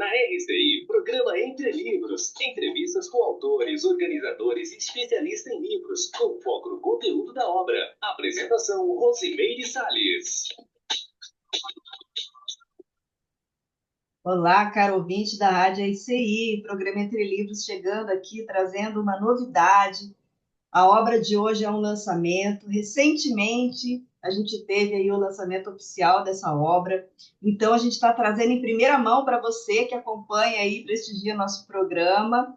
na RCI, programa Entre Livros. Entrevistas com autores, organizadores e especialistas em livros, com foco no conteúdo da obra. Apresentação, Rosimeire Salles. Olá, caro ouvinte da Rádio RCI, programa Entre Livros chegando aqui, trazendo uma novidade. A obra de hoje é um lançamento. Recentemente, a gente teve aí o lançamento oficial dessa obra. Então, a gente está trazendo em primeira mão para você que acompanha aí, prestigia nosso programa.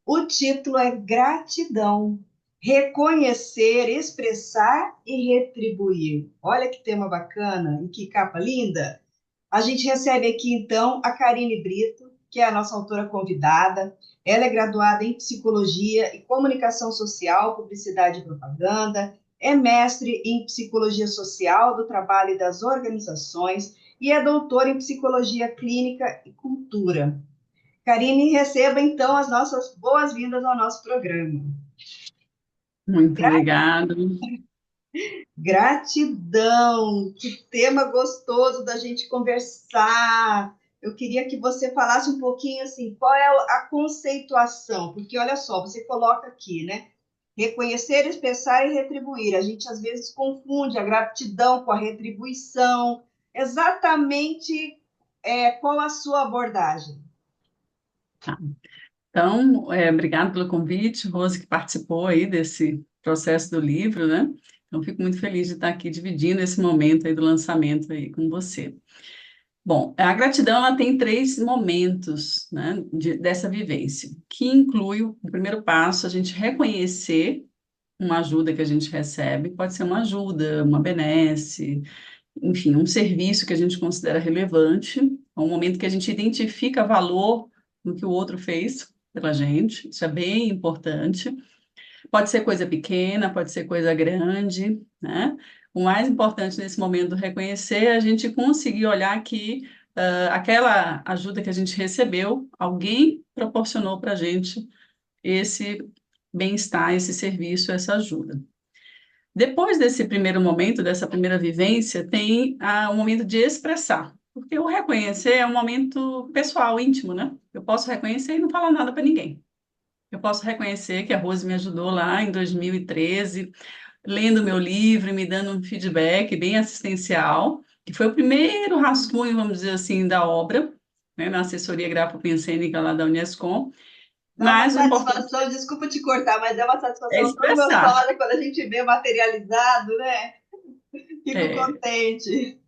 O título é Gratidão. Reconhecer, expressar e retribuir. Olha que tema bacana e que capa linda. A gente recebe aqui, então, a Karine Brito, que é a nossa autora convidada. Ela é graduada em Psicologia e Comunicação Social, Publicidade e Propaganda, é mestre em Psicologia Social do Trabalho e das Organizações e é doutora em Psicologia Clínica e Cultura. Karine, receba, então, as nossas boas-vindas ao nosso programa. Muito obrigada. Gratidão, que tema gostoso da gente conversar. Eu queria que você falasse um pouquinho assim, qual é a conceituação? Porque olha só, você coloca aqui, né? Reconhecer, expressar e retribuir. A gente às vezes confunde a gratidão com a retribuição. Exatamente, qual a sua abordagem? Tá. Então, obrigado pelo convite, Rose, que participou aí desse processo do livro, né? Então, fico muito feliz de estar aqui dividindo esse momento aí do lançamento aí com você. Bom, a gratidão, ela tem três momentos, né, dessa vivência, que inclui o primeiro passo, a gente reconhecer uma ajuda que a gente recebe, pode ser uma ajuda, uma benesse, enfim, um serviço que a gente considera relevante, é um momento que a gente identifica valor no que o outro fez pela gente, isso é bem importante. Pode ser coisa pequena, pode ser coisa grande, né? O mais importante nesse momento do reconhecer é a gente conseguir olhar que aquela ajuda que a gente recebeu, alguém proporcionou para a gente esse bem-estar, esse serviço, essa ajuda. Depois desse primeiro momento, dessa primeira vivência, tem o momento de expressar. Porque o reconhecer é um momento pessoal, íntimo, né? Eu posso reconhecer e não falar nada para ninguém. Eu posso reconhecer que a Rose me ajudou lá em 2013, lendo meu livro e me dando um feedback bem assistencial, que foi o primeiro rascunho, vamos dizer assim, da obra, né, na assessoria gráfico-pensênica lá da Unescom. Dá uma Mas o importante satisfação, desculpa te cortar, mas é uma é satisfação tão expressar. gostosa quando a gente vê materializado, né? Fico É. contente.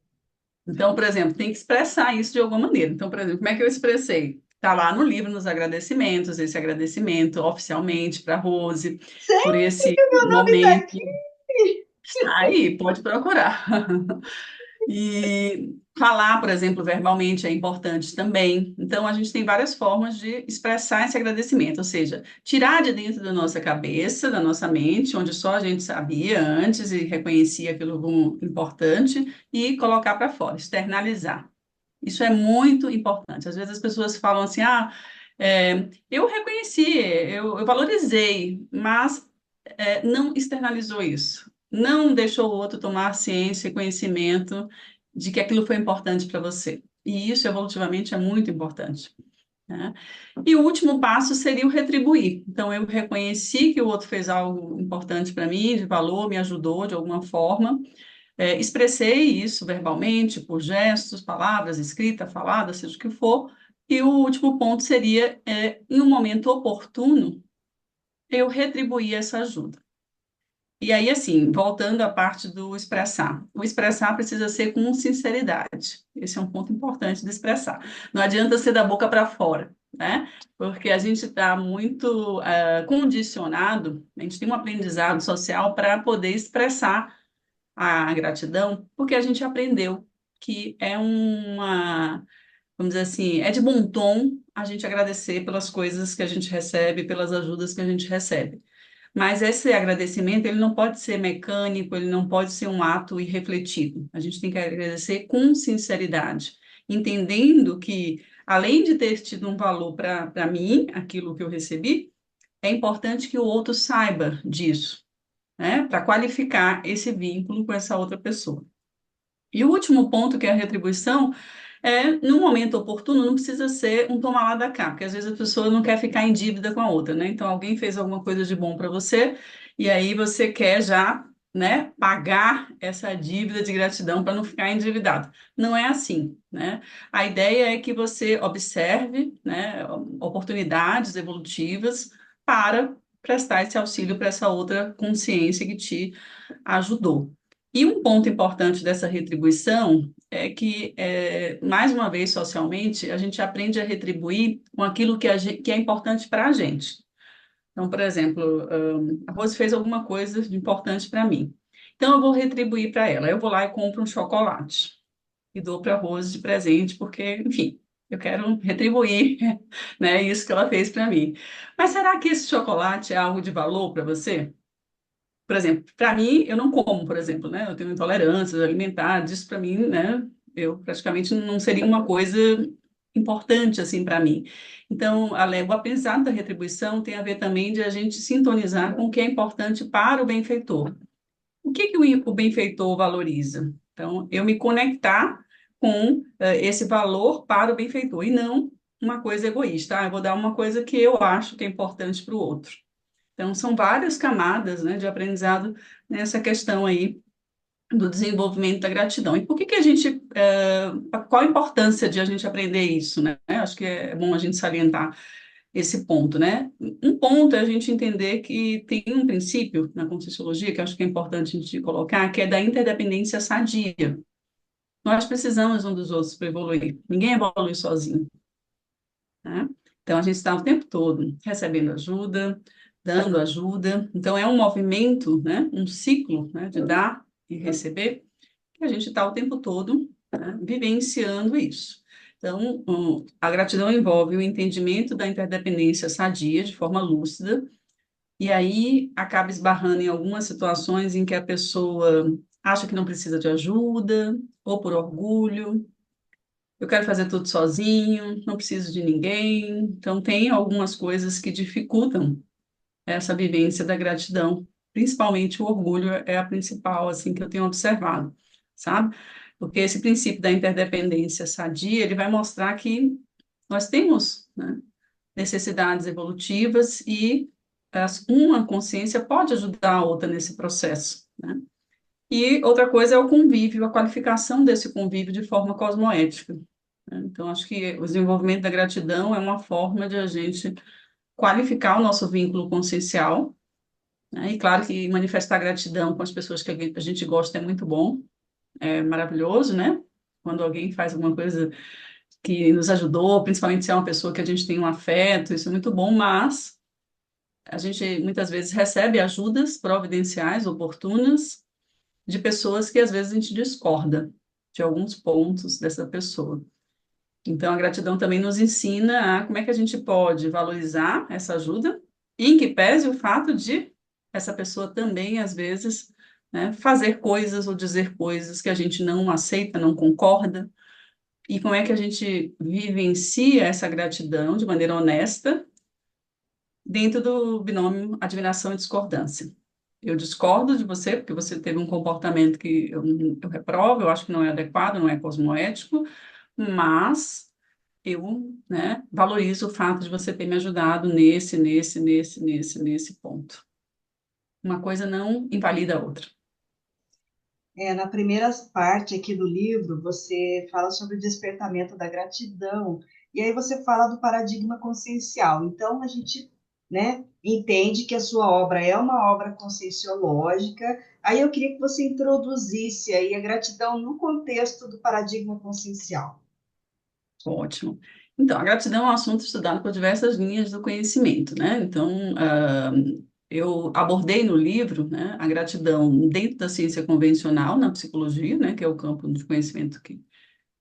Então, por exemplo, tem que expressar isso de alguma maneira. Então, por exemplo, como é que eu expressei? Está lá no livro, nos agradecimentos, esse agradecimento oficialmente para a Rose, por Sempre esse que o meu nome está momento. aqui. Está aí, pode procurar. E falar, por exemplo, verbalmente é importante também. Então, a gente tem várias formas de expressar esse agradecimento, ou seja, tirar de dentro da nossa cabeça, da nossa mente, onde só a gente sabia antes e reconhecia aquilo como importante, e colocar para fora, externalizar. Isso é muito importante. Às vezes as pessoas falam assim, eu reconheci, eu valorizei, mas não externalizou isso. Não deixou o outro tomar ciência e conhecimento de que aquilo foi importante para você. E isso, evolutivamente, é muito importante, né? E o último passo seria o retribuir. Então, eu reconheci que o outro fez algo importante para mim, de valor, me ajudou de alguma forma, expressei isso verbalmente, por gestos, palavras, escrita, falada, seja o que for. E o último ponto seria, em um momento oportuno, eu retribuir essa ajuda. E aí, assim, voltando à parte do expressar. O expressar precisa ser com sinceridade. Esse é um ponto importante de expressar. Não adianta ser da boca para fora, né? Porque a gente está muito condicionado, a gente tem um aprendizado social para poder expressar a gratidão, porque a gente aprendeu que vamos dizer assim, é de bom tom a gente agradecer pelas coisas que a gente recebe, pelas ajudas que a gente recebe. Mas esse agradecimento, ele não pode ser mecânico, ele não pode ser um ato irrefletido. A gente tem que agradecer com sinceridade, entendendo que, além de ter tido um valor para mim, aquilo que eu recebi, é importante que o outro saiba disso, né, para qualificar esse vínculo com essa outra pessoa. E o último ponto, que é a retribuição, No momento oportuno, não precisa ser um toma lá da cá, porque às vezes a pessoa não quer ficar em dívida com a outra, né? Então, alguém fez alguma coisa de bom para você, e aí você quer já, né, pagar essa dívida de gratidão para não ficar endividado. Não é assim, né? A ideia é que você observe, né, oportunidades evolutivas para prestar esse auxílio para essa outra consciência que te ajudou. E um ponto importante dessa retribuição é que, mais uma vez, socialmente, a gente aprende a retribuir com aquilo que é importante para a gente. Então, por exemplo, a Rose fez alguma coisa de importante para mim. Então, eu vou retribuir para ela. Eu vou lá e compro um chocolate e dou para a Rose de presente, porque, enfim, eu quero retribuir, né, isso que ela fez para mim. Mas será que esse chocolate é algo de valor para você? Por exemplo, para mim, eu não como, por exemplo, né? Eu tenho intolerâncias alimentares, isso para mim, né? Eu praticamente não seria uma coisa importante assim para mim. Então, o aprendizado da retribuição tem a ver também de a gente sintonizar com o que é importante para o benfeitor. O que que o benfeitor valoriza? Então, eu me conectar com esse valor para o benfeitor e não uma coisa egoísta. Eu vou dar uma coisa que eu acho que é importante para o outro. Então, são várias camadas, né, de aprendizado nessa questão aí do desenvolvimento da gratidão. E por que que a gente, qual a importância de a gente aprender isso, né? Acho que é bom a gente salientar esse ponto, né? Um ponto é a gente entender que tem um princípio na Conscienciologia que eu acho que é importante a gente colocar, que é da interdependência sadia. Nós precisamos um dos outros para evoluir. Ninguém evolui sozinho, né? Então, a gente está o tempo todo recebendo ajuda, dando ajuda. Então, é um movimento, né? Um ciclo, né? De dar e receber, que a gente está o tempo todo, né? Vivenciando isso. Então, a gratidão envolve o entendimento da interdependência sadia, de forma lúcida, e aí acaba esbarrando em algumas situações em que a pessoa acha que não precisa de ajuda, ou por orgulho, eu quero fazer tudo sozinho, não preciso de ninguém. Então, tem algumas coisas que dificultam essa vivência da gratidão, principalmente o orgulho é a principal, assim, que eu tenho observado, sabe? Porque esse princípio da interdependência sadia, ele vai mostrar que nós temos, né, necessidades evolutivas e uma consciência pode ajudar a outra nesse processo, né? E outra coisa é o convívio, a qualificação desse convívio de forma cosmoética, né? Então, acho que o desenvolvimento da gratidão é uma forma de a gente qualificar o nosso vínculo consciencial, né? E claro que manifestar gratidão com as pessoas que a gente gosta é muito bom, é maravilhoso, né? Quando alguém faz alguma coisa que nos ajudou, principalmente se é uma pessoa que a gente tem um afeto, isso é muito bom, mas a gente muitas vezes recebe ajudas providenciais, oportunas, de pessoas que às vezes a gente discorda de alguns pontos dessa pessoa. Então, a gratidão também nos ensina a como é que a gente pode valorizar essa ajuda, em que pese o fato de essa pessoa também, às vezes, né, fazer coisas ou dizer coisas que a gente não aceita, não concorda, e como é que a gente vivencia essa gratidão de maneira honesta dentro do binômio admiração e discordância. Eu discordo de você, porque você teve um comportamento que eu reprovo, eu acho que não é adequado, não é cosmoético, mas eu, né, valorizo o fato de você ter me ajudado nesse ponto. Uma coisa não invalida a outra. Na primeira parte aqui do livro, você fala sobre o despertamento da gratidão, e aí você fala do paradigma consciencial. Então, a gente, né, entende que a sua obra é uma obra conscienciológica. Aí eu queria que você introduzisse aí a gratidão no contexto do paradigma consciencial. Ótimo. Então, a gratidão é um assunto estudado por diversas linhas do conhecimento, né? Então, eu abordei no livro, né, a gratidão dentro da ciência convencional, na psicologia, né, que é o campo de conhecimento que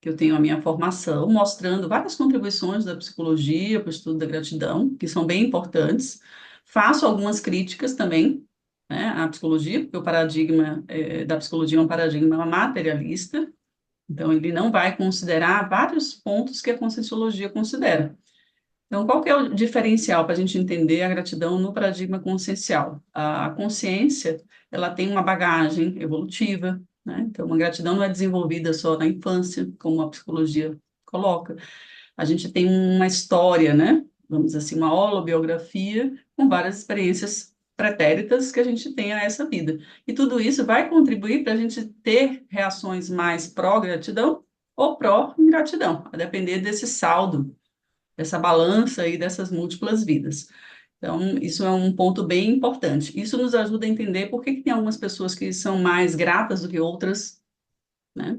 eu tenho a minha formação, mostrando várias contribuições da psicologia para o estudo da gratidão, que são bem importantes. Faço algumas críticas também, né, à psicologia, porque o paradigma da psicologia é um paradigma materialista, então ele não vai considerar vários pontos que a Conscienciologia considera. Então, qual que é o diferencial para a gente entender a gratidão no paradigma consciencial? A consciência, ela tem uma bagagem evolutiva, né? Então, uma gratidão não é desenvolvida só na infância, como a psicologia coloca. A gente tem uma história, né? Vamos dizer assim, uma holobiografia com várias experiências pretéritas que a gente tem a essa vida. E tudo isso vai contribuir para a gente ter reações mais pró-gratidão ou pró-ingratidão, a depender desse saldo, dessa balança aí dessas múltiplas vidas. Então, isso é um ponto bem importante. Isso nos ajuda a entender por que que tem algumas pessoas que são mais gratas do que outras, né?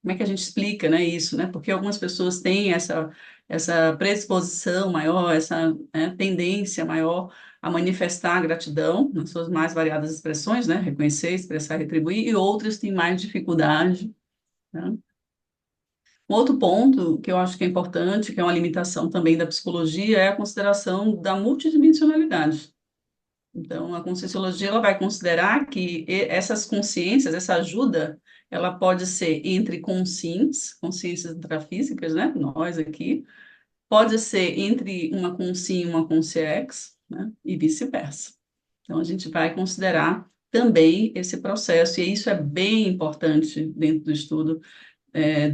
Como é que a gente explica, né, isso, né? Porque algumas pessoas têm essa predisposição maior, essa, né, tendência maior a manifestar gratidão nas suas mais variadas expressões, né? Reconhecer, expressar, retribuir, e outras têm mais dificuldade, né? Um outro ponto que eu acho que é importante, que é uma limitação também da psicologia, é a consideração da multidimensionalidade. Então, a Conscienciologia ela vai considerar que essas consciências, essa ajuda, ela pode ser entre consciências intrafísicas, né? Nós aqui, pode ser entre uma consci e uma consciex, né? E vice-versa. Então, a gente vai considerar também esse processo, e isso é bem importante dentro do estudo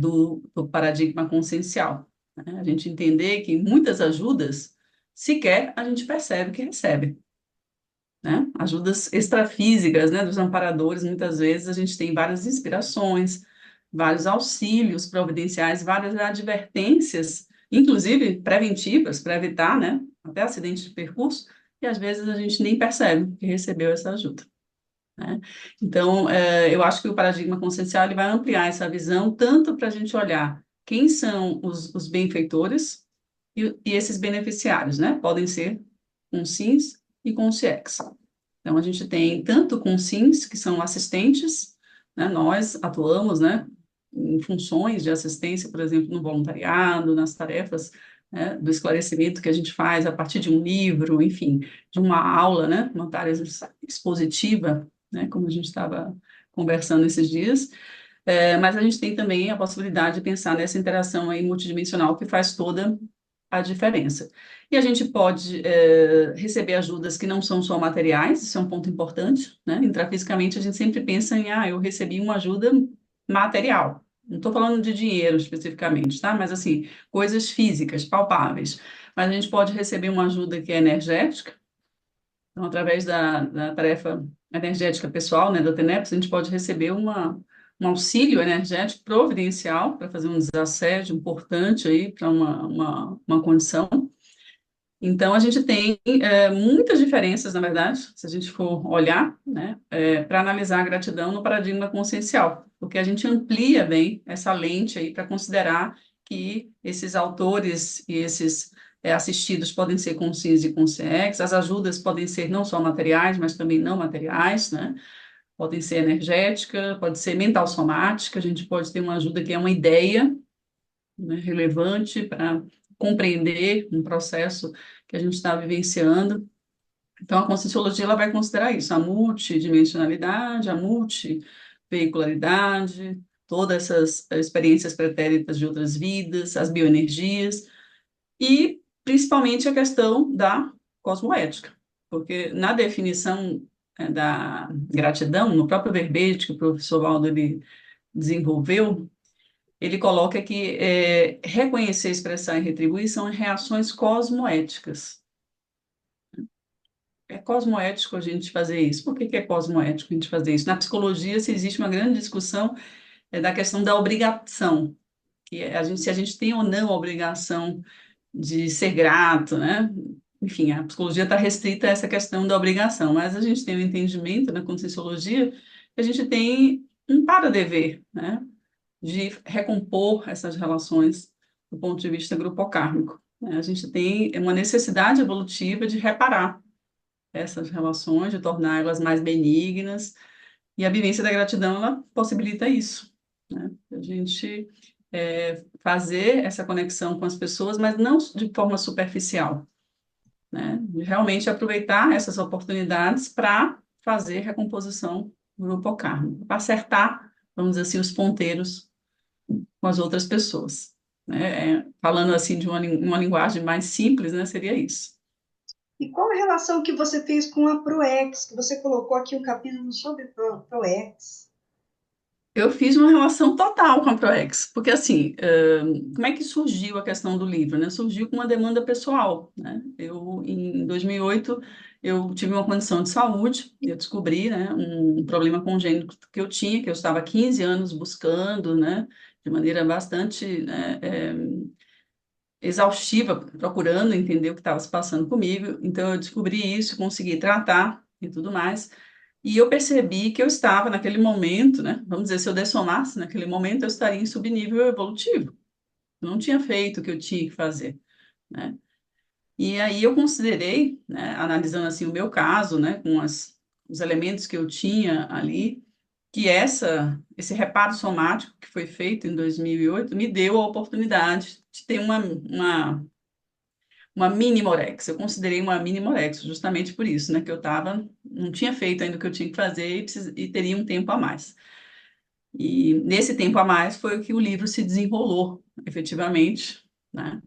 do paradigma consciencial, né? A gente entender que muitas ajudas, sequer a gente percebe que recebe, né? Ajudas extrafísicas, né, dos amparadores, muitas vezes a gente tem várias inspirações, vários auxílios providenciais, várias advertências, inclusive preventivas, para evitar, né, até acidente de percurso, e às vezes a gente nem percebe que recebeu essa ajuda, né? Então, eu acho que o paradigma consciencial ele vai ampliar essa visão tanto para a gente olhar quem são os benfeitores e esses beneficiários, né? Podem ser com SINs e com CIEX. Então, a gente tem tanto com SINs, que são assistentes, né? Nós atuamos, né, em funções de assistência, por exemplo, no voluntariado, nas tarefas, né, do esclarecimento que a gente faz a partir de um livro, enfim, de uma aula, né, uma tarefa expositiva, né, como a gente estava conversando esses dias, mas a gente tem também a possibilidade de pensar nessa interação aí multidimensional que faz toda a diferença. E a gente pode receber ajudas que não são só materiais, isso é um ponto importante, né? Intrafisicamente a gente sempre pensa em, eu recebi uma ajuda material. Não estou falando de dinheiro especificamente, tá? Mas assim, coisas físicas, palpáveis. Mas a gente pode receber uma ajuda que é energética, então, através da tarefa energética pessoal, né, da TENEPS, a gente pode receber um auxílio energético providencial para fazer um desassédio importante aí para uma condição. Então, a gente tem muitas diferenças, na verdade, se a gente for olhar, né, para analisar a gratidão no paradigma consciencial, porque a gente amplia bem essa lente aí para considerar que esses autores e esses assistidos podem ser conscientes e consciex, as ajudas podem ser não só materiais, mas também não materiais, né? Podem ser energética, pode ser mental somática, a gente pode ter uma ajuda que é uma ideia, né, relevante para compreender um processo que a gente está vivenciando. Então, a Conscienciologia ela vai considerar isso, a multidimensionalidade, a multiveicularidade, todas essas experiências pretéritas de outras vidas, as bioenergias, e principalmente a questão da cosmoética, porque na definição da gratidão, no próprio verbete que o professor Waldo ele desenvolveu, ele coloca que reconhecer, expressar e retribuir são reações cosmoéticas. É cosmoético a gente fazer isso. Por que que é cosmoético a gente fazer isso? Na psicologia, se existe uma grande discussão da questão da obrigação, que se a gente tem ou não a obrigação de ser grato, né? Enfim, a psicologia está restrita a essa questão da obrigação, mas a gente tem um entendimento na Conscienciologia que a gente tem um para-dever, né? De recompor essas relações do ponto de vista grupocármico, né? A gente tem uma necessidade evolutiva de reparar essas relações, de torná-las mais benignas, e a vivência da gratidão, ela possibilita isso, né? A gente fazer essa conexão com as pessoas, mas não de forma superficial, né? De realmente aproveitar essas oportunidades para fazer recomposição grupocármica, para acertar, vamos dizer assim, os ponteiros com as outras pessoas, né? Falando assim de uma linguagem mais simples, né, seria isso. E qual a relação que você fez com a ProEx, que você colocou aqui um capítulo sobre ProEx? Eu fiz uma relação total com a ProEx, porque assim, como é que surgiu a questão do livro, né? Surgiu com uma demanda pessoal, né? Em 2008, eu tive uma condição de saúde, eu descobri, né, um problema congênito que eu tinha, que eu estava há 15 anos buscando, né, de maneira bastante, né, exaustiva, procurando entender o que estava se passando comigo. Então, eu descobri isso, consegui tratar e tudo mais. E eu percebi que eu estava naquele momento, né? Vamos dizer, se eu dessomasse naquele momento, eu estaria em subnível evolutivo. Não tinha feito o que eu tinha que fazer, né? E aí eu considerei, né, analisando assim o meu caso, né, com os elementos que eu tinha ali, que esse reparo somático que foi feito em 2008 me deu a oportunidade de ter uma mini morex. Eu considerei uma mini morex justamente por isso, né, que não tinha feito ainda o que eu tinha que fazer e teria um tempo a mais. E nesse tempo a mais foi o que o livro se desenrolou, efetivamente, né?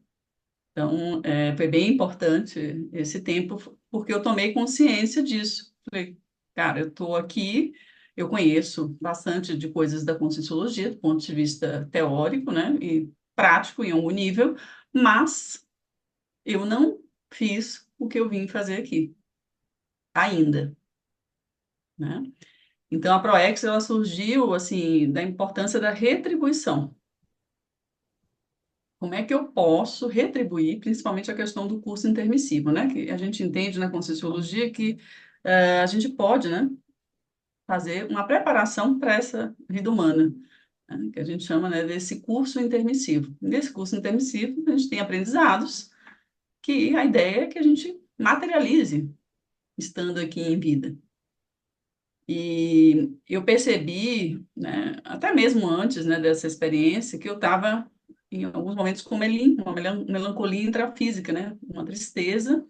Então, foi bem importante esse tempo, porque eu tomei consciência disso. Falei, cara, eu estou aqui, eu conheço bastante de coisas da Conscienciologia, do ponto de vista teórico, né, e prático em algum nível, mas eu não fiz o que eu vim fazer aqui, ainda, né? Então, a ProEx, ela surgiu, assim, da importância da retribuição. Como é que eu posso retribuir, principalmente a questão do curso intermissivo, né? Que a gente entende na Conscienciologia que a gente pode, né, fazer uma preparação para essa vida humana, né? Que a gente chama, né, desse curso intermissivo. Nesse curso intermissivo, a gente tem aprendizados que a ideia é que a gente materialize estando aqui em vida. E eu percebi, né, até mesmo antes, né, dessa experiência, que eu estava, em alguns momentos, com uma melancolia intrafísica, né, uma tristeza,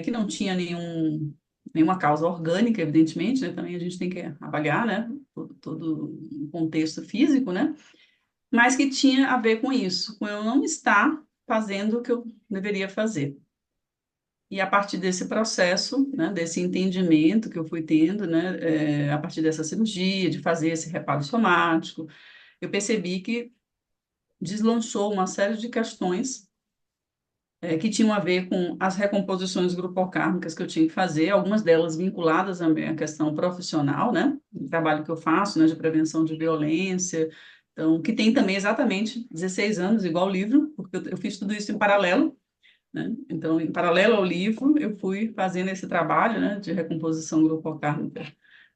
que não tinha nenhuma causa orgânica, evidentemente, né, também a gente tem que avaliar, né, todo o contexto físico, né, mas que tinha a ver com isso, com eu não estar fazendo o que eu deveria fazer. E a partir desse processo, né, desse entendimento que eu fui tendo, né, a partir dessa cirurgia, de fazer esse reparo somático, eu percebi que deslanchou uma série de questões, que tinham a ver com as recomposições grupocármicas que eu tinha que fazer, algumas delas vinculadas à questão profissional, né, o trabalho que eu faço, né, de prevenção de violência, então, que tem também exatamente 16 anos, igual o livro, porque eu fiz tudo isso em paralelo, né? Então, em paralelo ao livro, eu fui fazendo esse trabalho, né, de recomposição grupocármica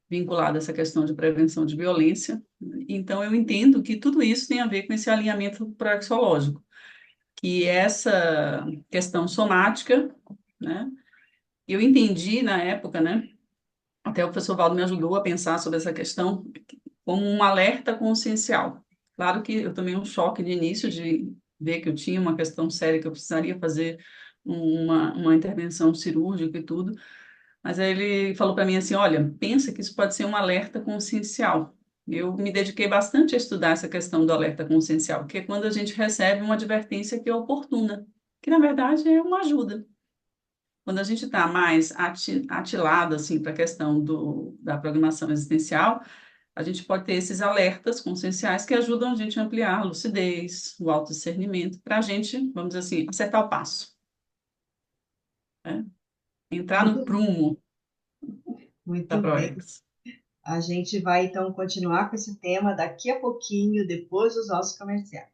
vinculado a essa questão de prevenção de violência. Então, eu entendo que tudo isso tem a ver com esse alinhamento proexológico, que essa questão somática, né, eu entendi na época, né, até o professor Valdo me ajudou a pensar sobre essa questão como um alerta consciencial. Claro que eu tomei um choque de início de ver que eu tinha uma questão séria que eu precisaria fazer uma intervenção cirúrgica e tudo, mas aí ele falou para mim assim, olha, pensa que isso pode ser um alerta consciencial. Eu me dediquei bastante a estudar essa questão do alerta consciencial, que é quando a gente recebe uma advertência que é oportuna, que na verdade é uma ajuda. Quando a gente está mais atilado assim, para a questão da programação existencial, a gente pode ter esses alertas conscienciais que ajudam a gente a ampliar a lucidez, o autodiscernimento, para a gente, vamos dizer assim, acertar o passo, né? Entrar no Muito, prumo da muito bem. ProEx. A gente vai então continuar com esse tema daqui a pouquinho, depois dos nossos comerciais.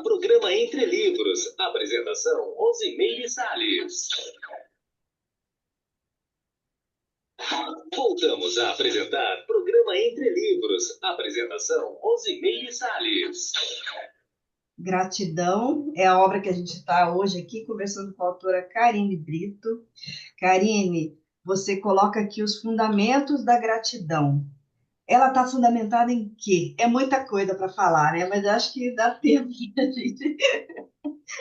Programa Entre Livros. Apresentação: Rosimeire Salles. Voltamos a apresentar Programa Entre Livros. Apresentação: Rosimeire Salles. Gratidão é a obra que a gente está hoje aqui conversando com a autora Karine Brito. Karine, você coloca aqui os fundamentos da gratidão. Ela está fundamentada em quê? É muita coisa para falar, né? Mas eu acho que dá tempo da gente,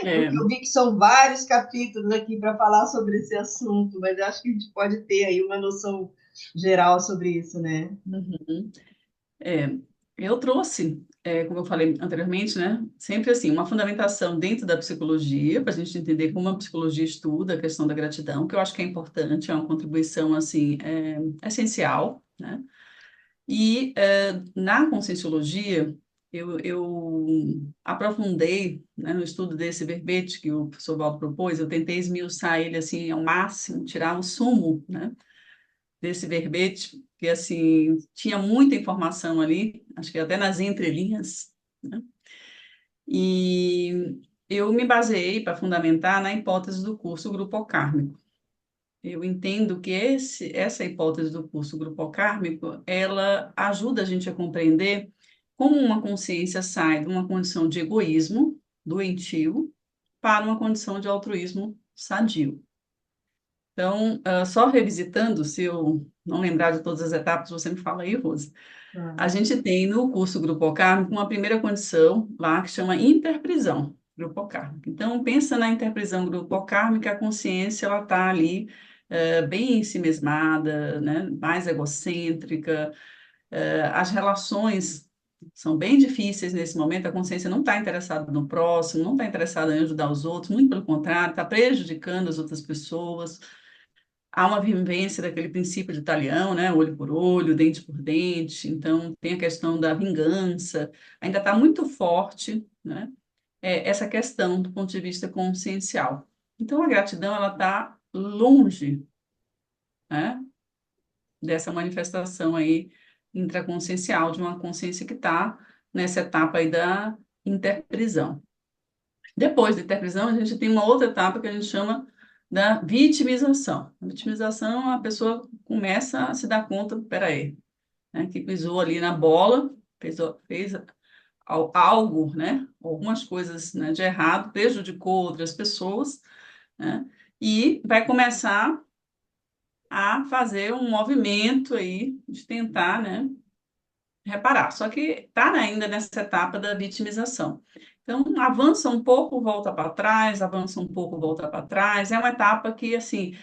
É, porque eu vi que são vários capítulos aqui para falar sobre esse assunto, mas eu acho que a gente pode ter aí uma noção geral sobre isso, né? uhum. É, eu trouxe, como eu falei anteriormente, né, sempre assim, uma fundamentação dentro da psicologia, para a gente entender como a psicologia estuda a questão da gratidão, que eu acho que é importante, é uma contribuição, assim, essencial, né? E na Conscienciologia, eu aprofundei, né, no estudo desse verbete que o professor Valdo propôs, eu tentei esmiuçar ele assim ao máximo, tirar o sumo, né, desse verbete, que assim tinha muita informação ali, acho que até nas entrelinhas, né? E eu me baseei para fundamentar na hipótese do curso grupo kármico. Eu entendo que essa hipótese do curso grupo kármico, ela ajuda a gente a compreender como uma consciência sai de uma condição de egoísmo doentio para uma condição de altruísmo sadio. Então, só revisitando, se eu não lembrar de todas as etapas, você me fala aí, Rosa. A gente tem no curso Grupo Kármico uma primeira condição lá que chama interprisão Grupo Kármico. Então, pensa na interprisão Grupo Kármica, a consciência ela está ali bem ensimesmada, né, mais egocêntrica, as relações são bem difíceis nesse momento, a consciência não está interessada no próximo, não está interessada em ajudar os outros, muito pelo contrário, está prejudicando as outras pessoas. Há uma vivência daquele princípio de Talião, né? Olho por olho, dente por dente. Então, tem a questão da vingança. Ainda está muito forte, né? Essa questão do ponto de vista consciencial. Então, a gratidão, ela está longe, né? Dessa manifestação aí intraconsciencial, de uma consciência que está nessa etapa aí da interprisão. Depois da interprisão, a gente tem uma outra etapa que a gente chama da vitimização. A vitimização, a pessoa começa a se dar conta, peraí, né, que pisou ali na bola, fez algo, né, algumas coisas, né, de errado, prejudicou outras pessoas, né, e vai começar a fazer um movimento aí de tentar, né, reparar. Só que está ainda nessa etapa da vitimização. Então, avança um pouco, volta para trás, avança um pouco, volta para trás. É uma etapa que, assim,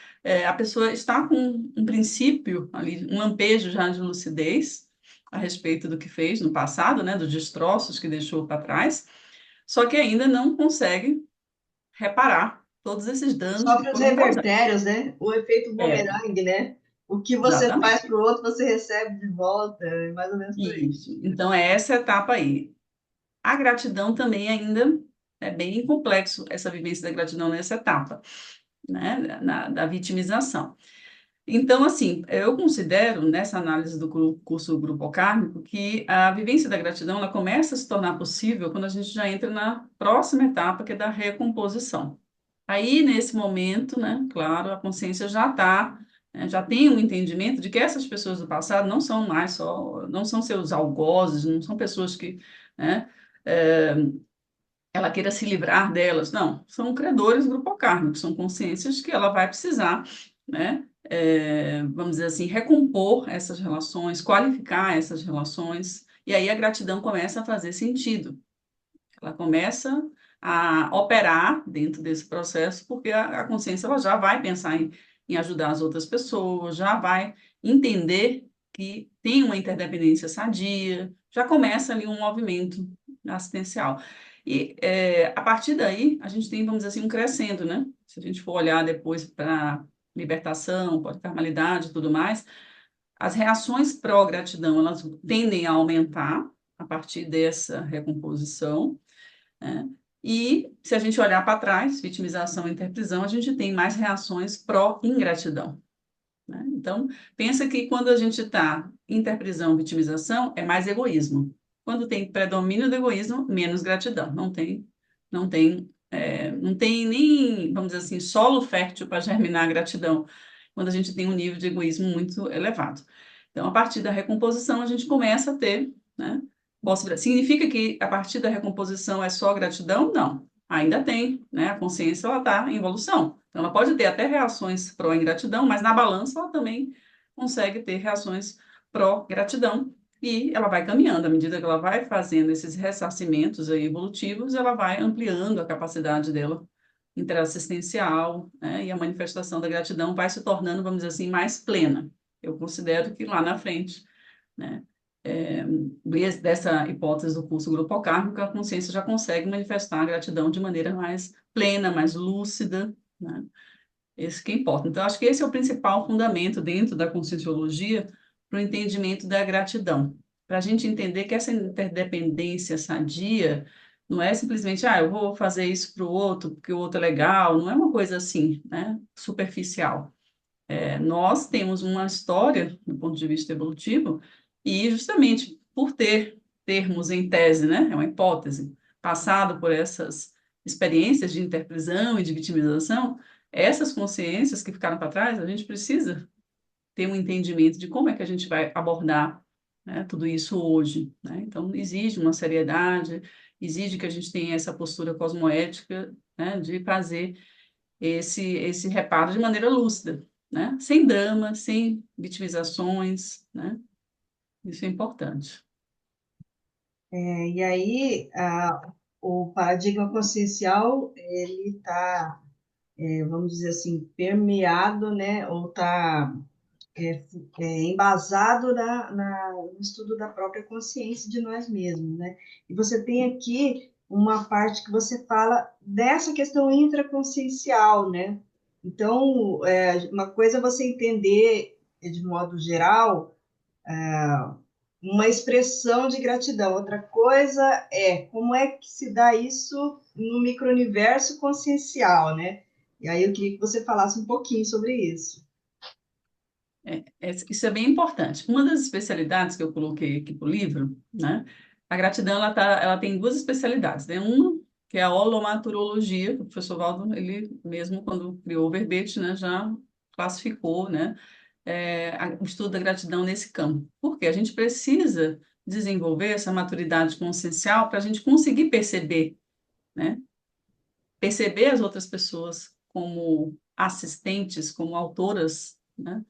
a pessoa está com um princípio ali, um lampejo já de lucidez a respeito do que fez no passado, né, dos destroços que deixou para trás, só que ainda não consegue reparar todos esses danos que Sofre os foram causados. revertérios, né? O efeito É, bumerangue, né? O que você faz exatamente. para o outro, você recebe de volta, é mais ou menos por aí. Isso. Então, é essa etapa aí. A gratidão também ainda é bem complexo, essa vivência da gratidão nessa etapa, né, da vitimização. Então, assim, eu considero, nessa análise do curso Grupo Kármico, que a vivência da gratidão, ela começa a se tornar possível quando a gente já entra na próxima etapa, que é da recomposição. Aí, nesse momento, né, claro, a consciência já está, né, já tem um entendimento de que essas pessoas do passado não são mais só, não são seus algozes, não são pessoas que, né, eh, ela queira se livrar delas. Não, são credores grupocármicos, são consciências que ela vai precisar, né, vamos dizer assim, recompor essas relações, qualificar essas relações, e aí a gratidão começa a fazer sentido. Ela começa a operar dentro desse processo, porque a consciência ela já vai pensar em ajudar as outras pessoas, já vai entender que tem uma interdependência sadia, já começa ali um movimento assistencial. E a partir daí, a gente tem, vamos dizer assim, um crescendo, né? Se a gente for olhar depois para libertação, pós-carnalidade e tudo mais, as reações pró-gratidão, elas tendem a aumentar a partir dessa recomposição, né? E se a gente olhar para trás, vitimização e interprisão, a gente tem mais reações pró-ingratidão, né? Então, pensa que quando a gente está interprisão, vitimização, é mais egoísmo. Quando tem predomínio do egoísmo, menos gratidão. Não tem nem, vamos dizer assim, solo fértil para germinar a gratidão, quando a gente tem um nível de egoísmo muito elevado. Então, a partir da recomposição, a gente começa a ter, né, significa que a partir da recomposição é só gratidão? Não. Ainda tem, né? A consciência ela está em evolução. Então, ela pode ter até reações pró-ingratidão, mas na balança ela também consegue ter reações pró-gratidão. E ela vai caminhando, à medida que ela vai fazendo esses ressarcimentos aí evolutivos, ela vai ampliando a capacidade dela interassistencial, né? E a manifestação da gratidão vai se tornando, vamos dizer assim, mais plena. Eu considero que lá na frente, né? Dessa hipótese do curso grupo kármico, a consciência já consegue manifestar a gratidão de maneira mais plena, mais lúcida, né? Esse que importa. Então, acho que esse é o principal fundamento dentro da conscienciologia para o entendimento da gratidão. Para a gente entender que essa interdependência sadia não é simplesmente, eu vou fazer isso para o outro, porque o outro é legal, não é uma coisa assim, né, superficial. Nós temos uma história, do ponto de vista evolutivo, e justamente por termos em tese, né, é uma hipótese, passado por essas experiências de interprisão e de vitimização, essas consciências que ficaram para trás, a gente precisa ter um entendimento de como é que a gente vai abordar, né, tudo isso hoje, né? Então, exige uma seriedade, exige que a gente tenha essa postura cosmoética, né, de fazer esse reparo de maneira lúcida, né? Sem drama, sem vitimizações, né? Isso é importante. E aí, o paradigma consciencial, ele está, vamos dizer assim, permeado, né, ou está embasado no estudo da própria consciência de nós mesmos, né? E você tem aqui uma parte que você fala dessa questão intraconsciencial, né? Então, uma coisa é você entender de modo geral uma expressão de gratidão. Outra coisa é como é que se dá isso no micro-universo consciencial, né? E aí eu queria que você falasse um pouquinho sobre isso. Isso é bem importante. Uma das especialidades que eu coloquei aqui para o livro, né? A gratidão, ela tem duas especialidades, né? Uma, que é a holomaturologia, que o professor Valdo, ele mesmo, quando criou o verbete, né, já classificou, né, o estudo da gratidão nesse campo. Porque a gente precisa desenvolver essa maturidade consciencial para a gente conseguir perceber, né? Perceber as outras pessoas como assistentes, como autoras, né,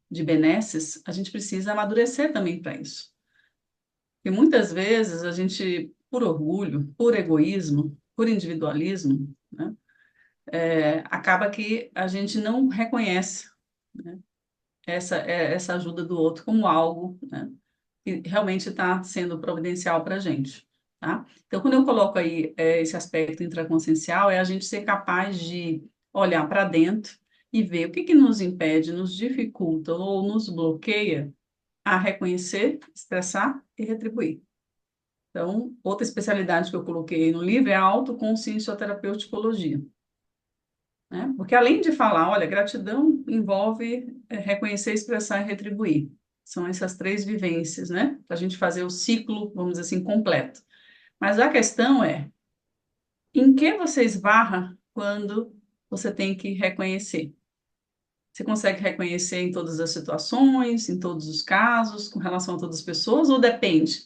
de benesses, a gente precisa amadurecer também para isso. E muitas vezes a gente, por orgulho, por egoísmo, por individualismo, né, acaba que a gente não reconhece, né, essa ajuda do outro como algo, né, que realmente está sendo providencial para a gente. Tá? Então, quando eu coloco aí esse aspecto intraconsciencial, é a gente ser capaz de olhar para dentro e ver o que que nos impede, nos dificulta ou nos bloqueia a reconhecer, expressar e retribuir. Então, outra especialidade que eu coloquei no livro é a autoconsciencioterapeuticologia, né? Porque além de falar, olha, gratidão envolve reconhecer, expressar e retribuir. São essas três vivências, né? Para a gente fazer o ciclo, vamos dizer assim, completo. Mas a questão é, em que você esbarra quando você tem que reconhecer? Você consegue reconhecer em todas as situações, em todos os casos, com relação a todas as pessoas, ou depende?